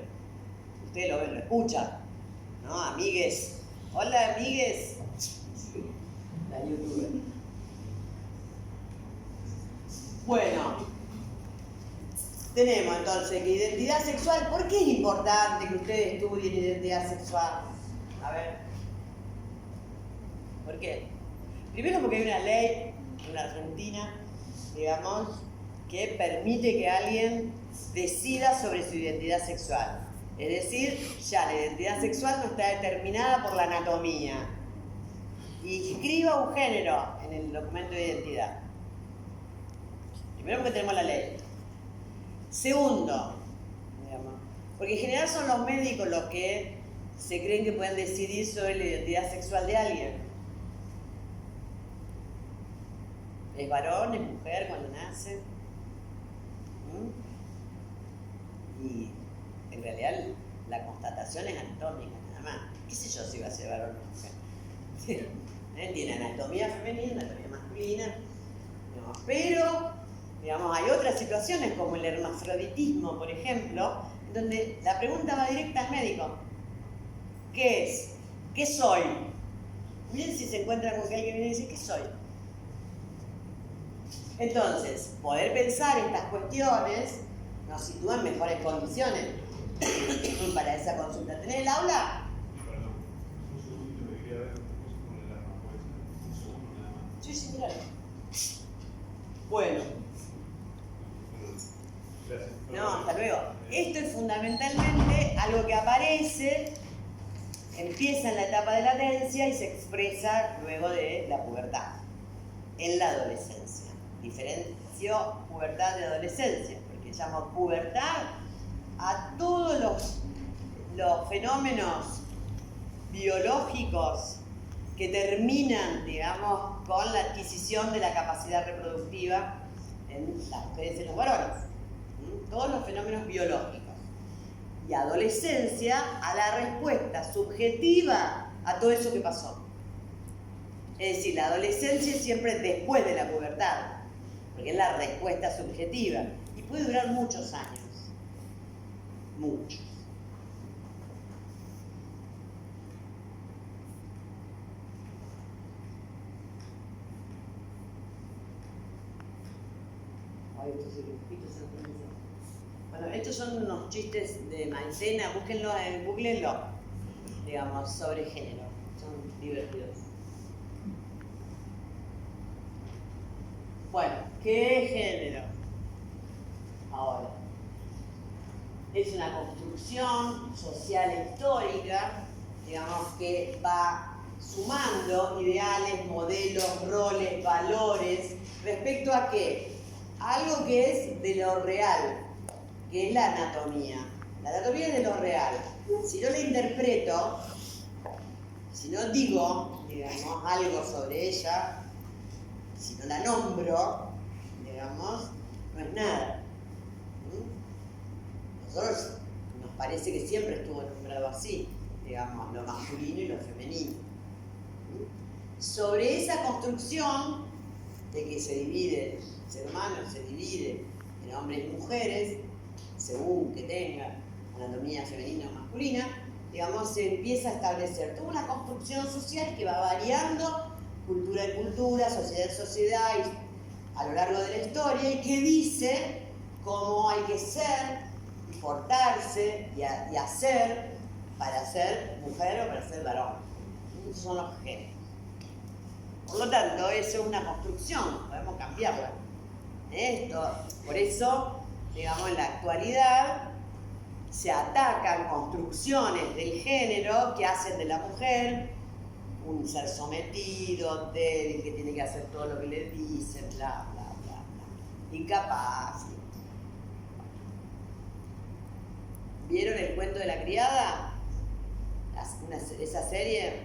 Speaker 1: ustedes lo ven, lo escuchan, ¿no? Amigues. Hola, amigues. La youtuber. Bueno, tenemos entonces que identidad sexual. ¿Por qué es importante que ustedes estudien identidad sexual? A ver. ¿Por qué? Primero porque hay una ley en la Argentina, digamos, que permite que alguien decida sobre su identidad sexual. Es decir, ya la identidad sexual no está determinada por la anatomía. Y inscriba un género en el documento de identidad. Primero porque tenemos la ley. Segundo, digamos, porque en general son los médicos los que se creen que pueden decidir sobre la identidad sexual de alguien. Es varón, es mujer cuando nace. Y en realidad la constatación es anatómica, nada más. ¿Qué sé yo si va a ser varón o mujer? Tiene anatomía femenina, anatomía masculina. No, pero, digamos, hay otras situaciones como el hermafroditismo, por ejemplo, donde la pregunta va directa al médico. ¿Qué es? ¿Qué soy? Miren si se encuentran con que alguien viene y dice, ¿qué soy? Entonces, poder pensar estas cuestiones nos sitúa en mejores condiciones para esa consulta. ¿Tenés el aula?
Speaker 12: Perdón, un segundito que quería ver una cosa con la respuesta. Un segundo nada más.
Speaker 1: Sí, claro. Bueno.
Speaker 12: Gracias.
Speaker 1: No, hasta luego. Esto es fundamentalmente algo que aparece, empieza en la etapa de latencia y se expresa luego de la pubertad, en la adolescencia. Diferencio pubertad de adolescencia, porque llamo pubertad a todos los fenómenos biológicos que terminan, digamos, con la adquisición de la capacidad reproductiva en las mujeres y en los varones. Todos los fenómenos biológicos. Y adolescencia a la respuesta subjetiva a todo eso que pasó. Es decir, la adolescencia es siempre después de la pubertad, porque es la respuesta subjetiva y puede durar muchos años. Muchos. Ay, estos dibujitos son buenísimos. Bueno, estos son unos chistes de Maicena, búsquenlo, googleenlo, digamos, sobre género. Son divertidos. Bueno, ¿qué es género? Ahora, es una construcción social histórica, digamos, que va sumando ideales, modelos, roles, valores, respecto a qué? Algo que es de lo real, que es la anatomía. La anatomía es de lo real. Si no la interpreto, si no digo, digamos, algo sobre ella, si no la nombro, digamos, no es nada. Nosotros nos parece que siempre estuvo nombrado así, digamos, lo masculino y lo femenino. Sobre esa construcción de que se divide, el ser humano se divide en hombres y mujeres, según que tenga anatomía femenina o masculina, digamos, se empieza a establecer toda una construcción social que va variando cultura en cultura, sociedad en sociedad y a lo largo de la historia, y que dice cómo hay que ser, portarse y hacer para ser mujer o para ser varón. Esos son los géneros. Por lo tanto, eso es una construcción, podemos cambiarla. Por eso, digamos, en la actualidad se atacan construcciones del género que hacen de la mujer un ser sometido, débil, que tiene que hacer todo lo que le dicen, bla, bla, bla, bla. Incapaz. ¿Vieron el cuento de la criada? Esa serie,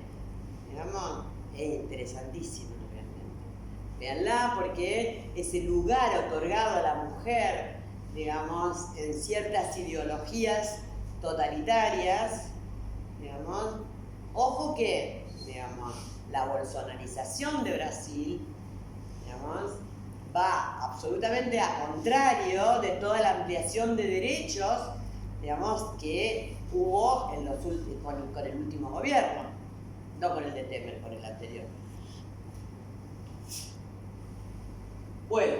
Speaker 1: digamos, es interesantísima realmente. Véanla porque ese lugar otorgado a la mujer, digamos, en ciertas ideologías totalitarias, digamos, ojo que, digamos, la bolsonarización de Brasil, digamos, va absolutamente a contrario de toda la ampliación de derechos, digamos, que hubo en los con el último gobierno, no con el de Temer, con el anterior. Bueno,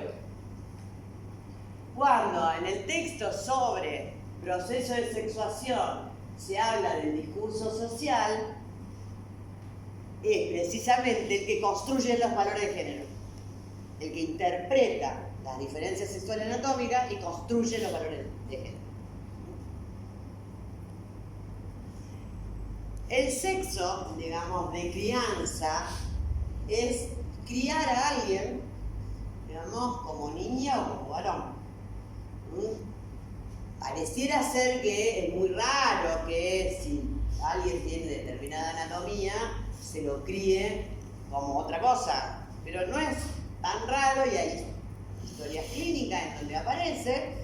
Speaker 1: cuando en el texto sobre proceso de sexuación se habla del discurso social, es precisamente el que construye los valores de género, el que interpreta las diferencias sexuales anatómicas y construye los valores de género. El sexo, digamos, de crianza es criar a alguien, digamos, como niña o como varón. Pareciera ser que es muy raro que si alguien tiene determinada anatomía, se lo críe como otra cosa, pero no es tan raro y hay historias clínicas en donde aparece,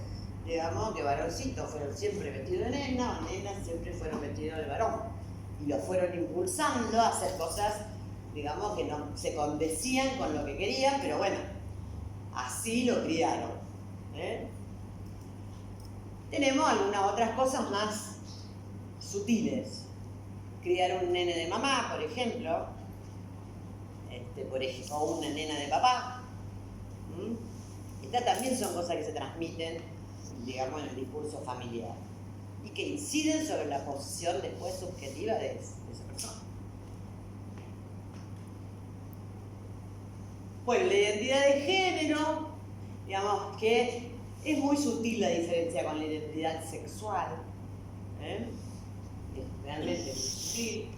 Speaker 1: digamos, que varoncitos fueron siempre vestidos de nena o nenas siempre fueron vestidos de varón. Y lo fueron impulsando a hacer cosas, digamos, que no se condecían con lo que querían, pero bueno, así lo criaron. Tenemos algunas otras cosas más sutiles. Criar un nene de mamá, por ejemplo, o una nena de papá. Estas también son cosas que se transmiten, digamos, en el discurso familiar y que inciden sobre la posición después subjetiva de esa persona. Bueno, la identidad de género, digamos que es muy sutil la diferencia con la identidad sexual. Es realmente muy sutil.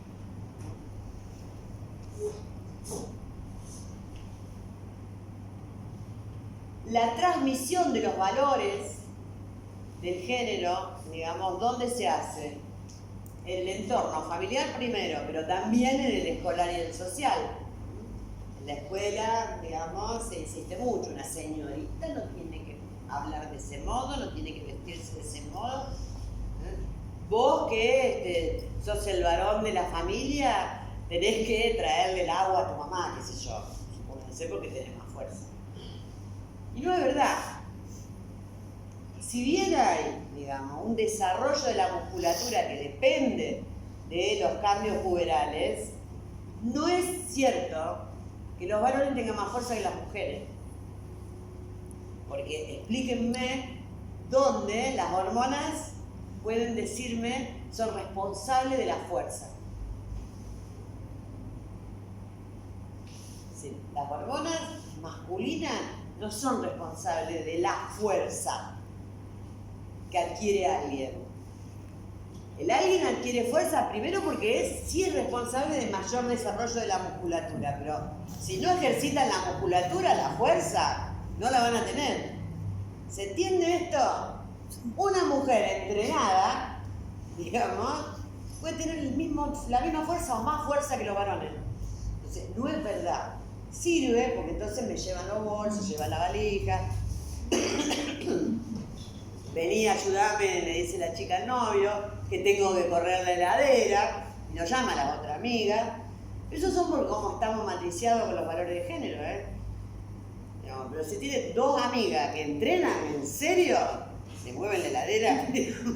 Speaker 1: La transmisión de los valores del género, digamos, ¿dónde se hace? En el entorno familiar primero, pero también en el escolar y el social. En la escuela, digamos, se insiste mucho, una señorita no tiene que hablar de ese modo, no tiene que vestirse de ese modo. Vos que sos el varón de la familia, tenés que traerle el agua a tu mamá, qué sé yo, supónganse, porque tenés más fuerza. Y no es verdad. Si bien hay, digamos, un desarrollo de la musculatura que depende de los cambios puberales, no es cierto que los varones tengan más fuerza que las mujeres. Porque explíquenme dónde las hormonas pueden decirme son responsables de la fuerza. Sí, las hormonas masculinas no son responsables de la fuerza que adquiere alguien. El alguien adquiere fuerza primero porque sí es responsable de mayor desarrollo de la musculatura, pero si no ejercitan la musculatura, la fuerza, no la van a tener. ¿Se entiende esto? Una mujer entrenada, digamos, puede tener la misma fuerza o más fuerza que los varones. Entonces, no es verdad. Sirve porque entonces me llevan los bolsos, llevan la valija. Vení, ayúdame, le dice la chica al novio, que tengo que correr la heladera, y nos llama la otra amiga. Esos son por cómo estamos matriciados con los valores de género, No, pero si tiene dos amigas que entrenan en serio, se mueven la heladera,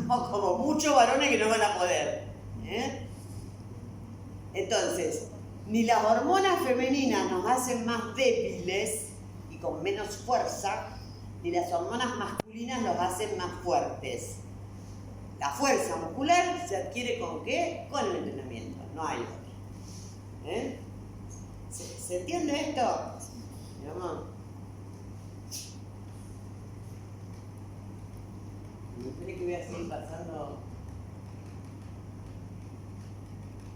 Speaker 1: como muchos varones que no van a poder. Entonces, ni las hormonas femeninas nos hacen más débiles y con menos fuerza, ni las hormonas masculinas nos hacen más fuertes. La fuerza muscular se adquiere ¿con qué? Con el entrenamiento, no hay otro. ¿Se entiende esto? Digamos, ¿cree que voy a seguir pasando?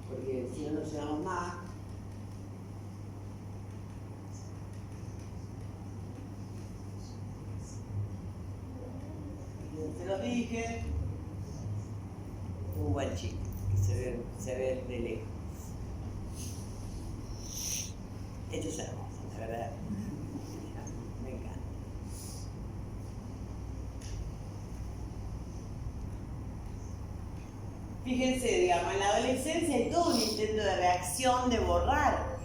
Speaker 1: Porque si no nos llevamos más. Se los dije. Un buen chico que se ve de lejos. Esto es hermoso, la verdad. Me encanta. Fíjense, digamos, en la adolescencia hay todo un intento de reacción, de borrar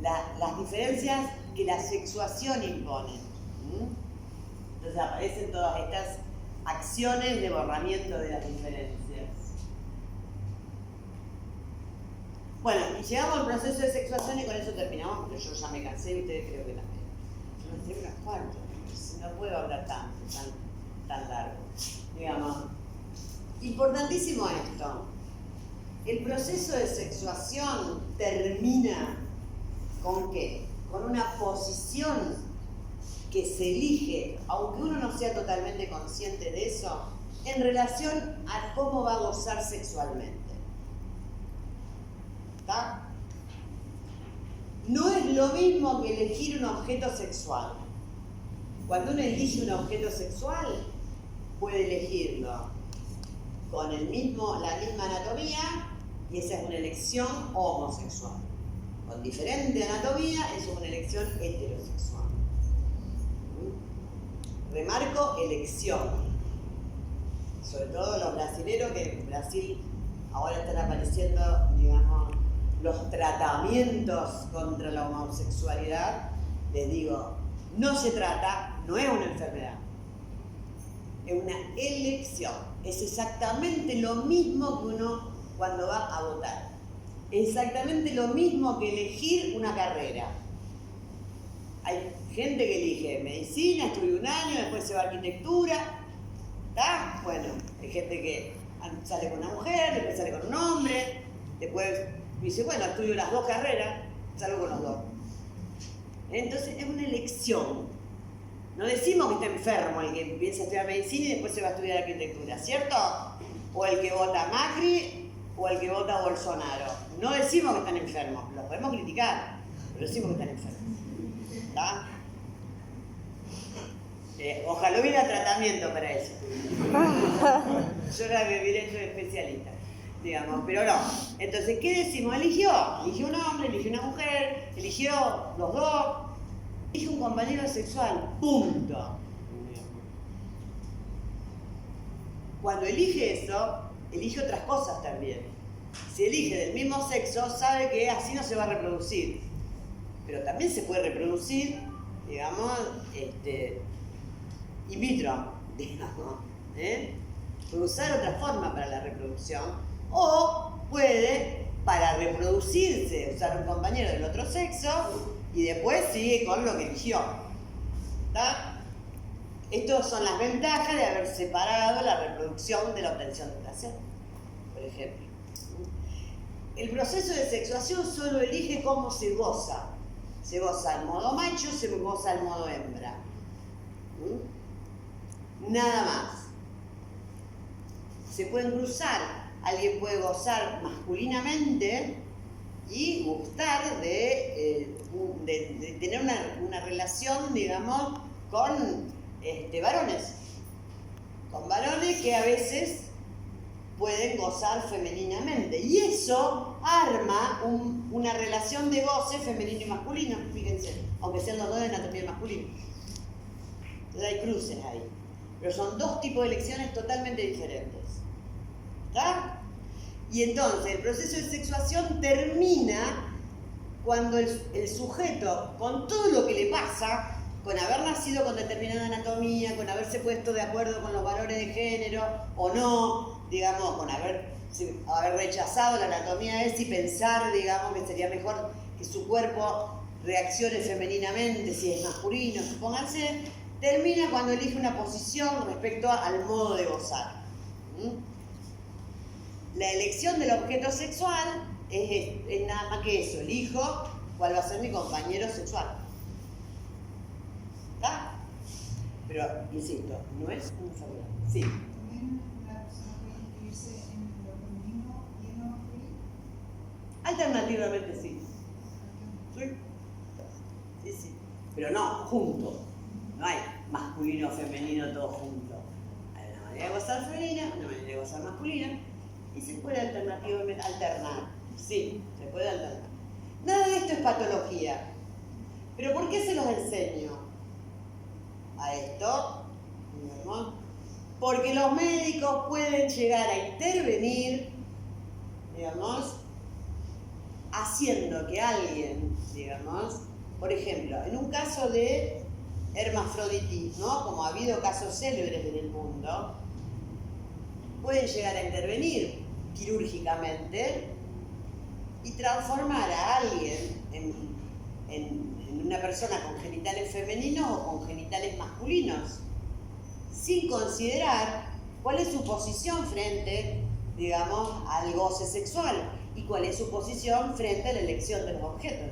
Speaker 1: las diferencias que la sexuación impone. Entonces aparecen todas estas acciones de borramiento de las diferencias. Bueno, y llegamos al proceso de sexuación y con eso terminamos, porque yo ya me cansé y ustedes creo que también. Yo me estoy unas cuantas, no puedo hablar tan largo. Digamos, importantísimo esto. El proceso de sexuación termina ¿con qué? Con una posición que se elige, aunque uno no sea totalmente consciente de eso, en relación a cómo va a gozar sexualmente. ¿Está? No es lo mismo que elegir un objeto sexual. Cuando uno elige un objeto sexual, puede elegirlo con la misma anatomía, y esa es una elección homosexual. Con diferente anatomía, eso es una elección heterosexual. Remarco elección. Sobre todo los brasileros, que en Brasil ahora están apareciendo, digamos, los tratamientos contra la homosexualidad. Les digo, no se trata, no es una enfermedad, es una elección. Es exactamente lo mismo que uno cuando va a votar. Es exactamente lo mismo que elegir una carrera. Hay gente que elige medicina, estudia un año, después se va a arquitectura, ¿está? Bueno, hay gente que sale con una mujer, después sale con un hombre, después dice, bueno, estudio las dos carreras, salgo con los dos. Entonces es una elección. No decimos que está enfermo el que piensa estudiar medicina y después se va a estudiar arquitectura, ¿cierto? O el que vota Macri o el que vota Bolsonaro. No decimos que están enfermos, los podemos criticar, pero decimos que están enfermos. ¿Está? Ojalá hubiera tratamiento para eso. Yo era derecho de especialista, digamos, pero no. Entonces, ¿qué decimos? Eligió un hombre, eligió una mujer, eligió los dos, eligió un compañero sexual, punto. Cuando elige eso, elige otras cosas también. Si elige del mismo sexo, sabe que así no se va a reproducir. Pero también se puede reproducir, digamos, in vitro, digamos, puede usar otra forma para la reproducción, o puede, para reproducirse, usar un compañero del otro sexo y después sigue con lo que eligió. ¿Está? Estas son las ventajas de haber separado la reproducción de la obtención de placer, por ejemplo. El proceso de sexuación solo elige cómo se goza. Se goza en modo macho, se goza en modo hembra. Nada más. Se pueden cruzar. Alguien puede gozar masculinamente y gustar de tener una relación, digamos, con varones. Con varones que a veces pueden gozar femeninamente. Y eso arma una relación de goce femenino y masculino, fíjense, aunque sean los dos de anatomía masculina. Entonces hay cruces ahí. Pero son dos tipos de elecciones totalmente diferentes. ¿Está? Y entonces el proceso de sexuación termina cuando el sujeto, con todo lo que le pasa, con haber nacido con determinada anatomía, con haberse puesto de acuerdo con los valores de género o no, digamos, con haber rechazado la anatomía de él y pensar, digamos, que sería mejor que su cuerpo reaccione femeninamente si es masculino, supónganse, termina cuando elige una posición respecto al modo de gozar. La elección del objeto sexual es nada más que eso, elijo cuál va a ser mi compañero sexual. ¿Está? Pero, insisto, no es una enfermedad. Sí.
Speaker 6: ¿También la persona puede inscribirse en lo femenino y en lo masculino?
Speaker 1: Alternativamente sí. Sí, sí. Pero no, juntos. No hay masculino o femenino todo junto. Hay una manera de gozar femenina, una manera de gozar masculina. Y se puede alternativamente alternar. Sí, se puede alternar. Nada de esto es patología. Pero ¿por qué se los enseño a esto? ¿Vemos? Porque los médicos pueden llegar a intervenir, digamos, haciendo que alguien, digamos, por ejemplo, en un caso de hermafroditismo, como ha habido casos célebres en el mundo, pueden llegar a intervenir quirúrgicamente y transformar a alguien en una persona con genitales femeninos o con genitales masculinos, sin considerar cuál es su posición frente, digamos, al goce sexual y cuál es su posición frente a la elección de los objetos.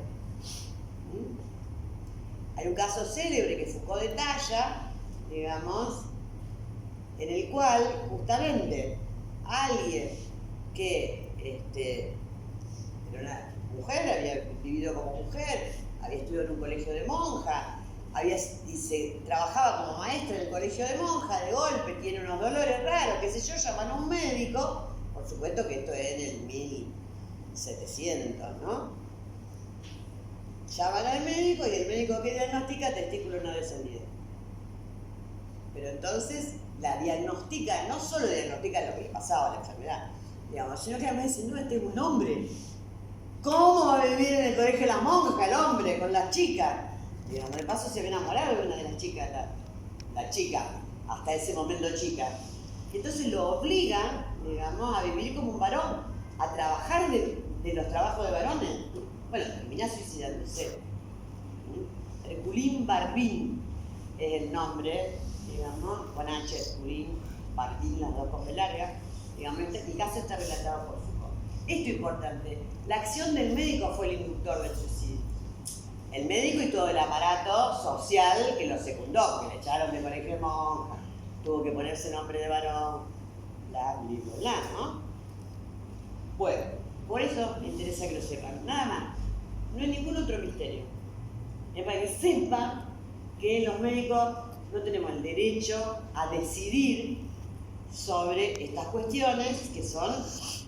Speaker 1: Hay un caso célebre que Foucault detalla, digamos, en el cual justamente alguien que era una mujer, había vivido como mujer, había estudiado en un colegio de monjas, trabajaba como maestra en el colegio de monjas, de golpe tiene unos dolores raros, qué sé yo, llaman a un médico, por supuesto que esto es en el 1700, ¿no? Llaman al médico y el médico que diagnostica testículo no descendido. Pero entonces la diagnostica, no solo diagnostica lo que le pasaba a la enfermedad, digamos, sino que además dice, no, este es un hombre. ¿Cómo va a vivir en el colegio de las monjas el hombre con las chicas? Digamos, de paso se ve enamorado de una de las chicas, la chica, hasta ese momento chica. Entonces lo obligan, digamos, a vivir como un varón, a trabajar de los trabajos de varones. Bueno, termina suicidándose. Herculín Barbín es el nombre, digamos, con H, Herculín Barbín, las dos con B larga. Digamos, mi caso está relatado por Foucault. Esto es importante. La acción del médico fue el inductor del suicidio. El médico y todo el aparato social que lo secundó, porque le echaron de colegio de monja, tuvo que ponerse nombre de varón, bla, bla, bla, ¿no? Bueno, por eso me interesa que lo sepan. Nada más. No hay ningún otro misterio. Es para que sepan que los médicos no tenemos el derecho a decidir sobre estas cuestiones que son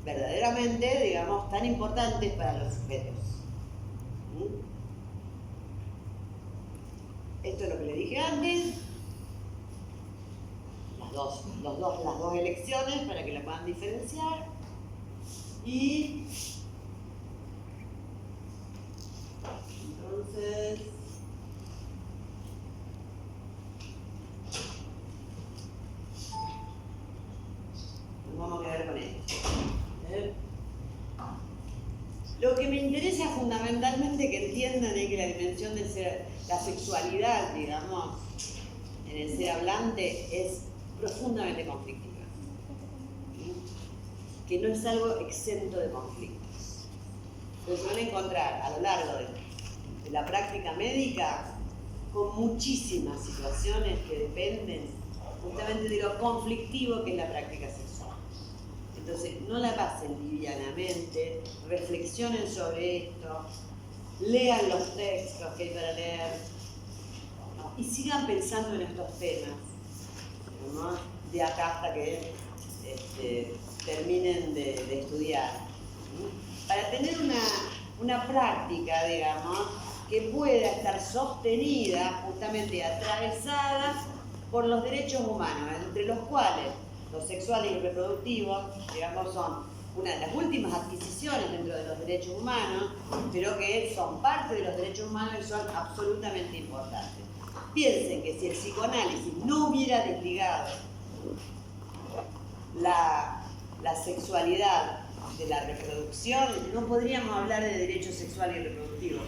Speaker 1: verdaderamente, digamos, tan importantes para los sujetos. Esto es lo que le dije antes. Las dos elecciones para que la puedan diferenciar. Y entonces nos vamos a quedar con esto. Lo que me interesa fundamentalmente que entiendan es que la dimensión del ser, la sexualidad, digamos, en el ser hablante es profundamente conflictiva. Que no es algo exento de conflictos. Entonces se van a encontrar a lo largo de la práctica médica con muchísimas situaciones que dependen justamente de lo conflictivo que es la práctica sexual. Entonces, no la pasen livianamente, reflexionen sobre esto, lean los textos que hay para leer, ¿no? Y sigan pensando en estos temas, ¿no? De acá hasta que terminen de estudiar, ¿no? Para tener una práctica, digamos, que pueda estar sostenida, justamente atravesada por los derechos humanos, entre los cuales los sexuales y reproductivos, digamos, son una de las últimas adquisiciones dentro de los derechos humanos, pero que son parte de los derechos humanos y son absolutamente importantes. Piensen que si el psicoanálisis no hubiera desligado la sexualidad de la reproducción, no podríamos hablar de derechos sexuales y reproductivos.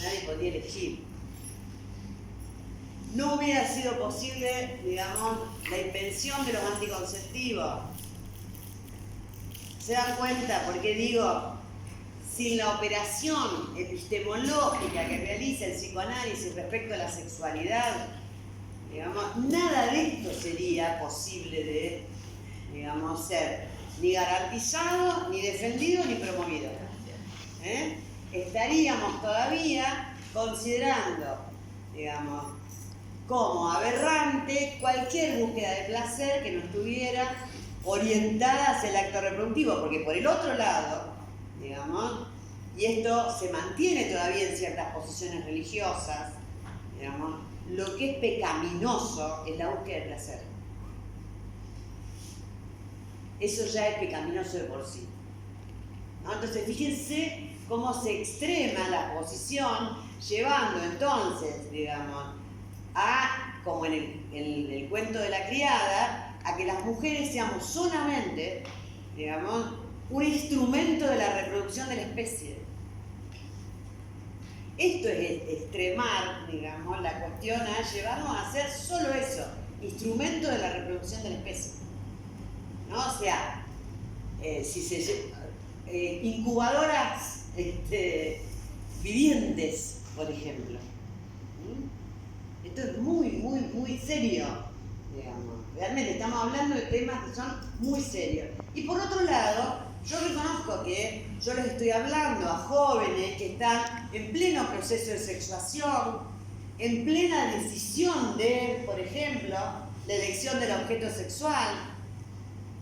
Speaker 1: Nadie podría elegir. No hubiera sido posible, digamos, la invención de los anticonceptivos. ¿Se dan cuenta por qué digo? Sin la operación epistemológica que realiza el psicoanálisis respecto a la sexualidad, digamos, nada de esto sería posible de, digamos, ser ni garantizado, ni defendido, ni promovido. Estaríamos todavía considerando, digamos, como aberrante cualquier búsqueda de placer que no estuviera orientada hacia el acto reproductivo, porque por el otro lado, digamos, y esto se mantiene todavía en ciertas posiciones religiosas, digamos, lo que es pecaminoso es la búsqueda de placer. Eso ya es pecaminoso de por sí, ¿no? Entonces fíjense cómo se extrema la posición, llevando entonces, digamos, como en el cuento de la criada, a que las mujeres seamos solamente, digamos, un instrumento de la reproducción de la especie. Esto es extremar, digamos, la cuestión a llevarnos a hacer solo eso, instrumento de la reproducción de la especie, ¿no? O sea, incubadoras vivientes, por ejemplo. Esto es muy, muy, muy serio, digamos. Realmente estamos hablando de temas que son muy serios. Y por otro lado, yo reconozco que yo les estoy hablando a jóvenes que están en pleno proceso de sexuación, en plena decisión de, por ejemplo, la elección del objeto sexual.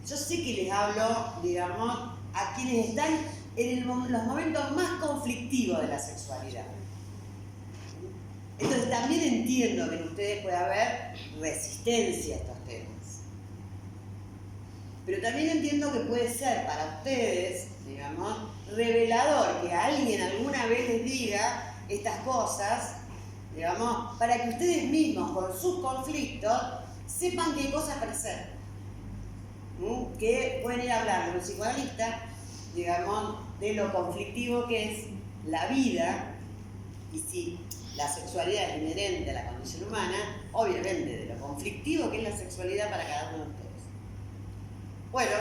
Speaker 1: Yo sé que les hablo, digamos, a quienes están en los momentos más conflictivos de la sexualidad. Entonces también entiendo que en ustedes puede haber resistencia a estos temas. Pero también entiendo que puede ser para ustedes, digamos, revelador que alguien alguna vez les diga estas cosas, digamos, para que ustedes mismos con sus conflictos sepan que hay cosas para hacer. Que pueden ir a hablar con un psicoanalista, digamos, de lo conflictivo que es la vida, y si la sexualidad es inherente a la condición humana, obviamente de lo conflictivo que es la sexualidad para cada uno de ustedes. Bueno,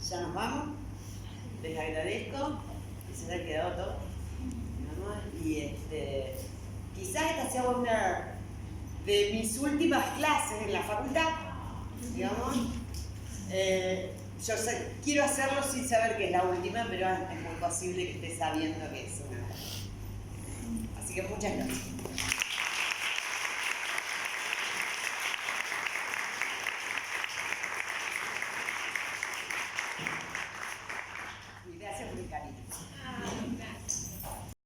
Speaker 1: ya nos vamos. Les agradezco que se haya quedado todo. Y quizás esta sea una de mis últimas clases en la facultad, digamos. Yo quiero hacerlo sin saber que es la última, pero es muy posible que esté sabiendo que es una. Así que muchas gracias.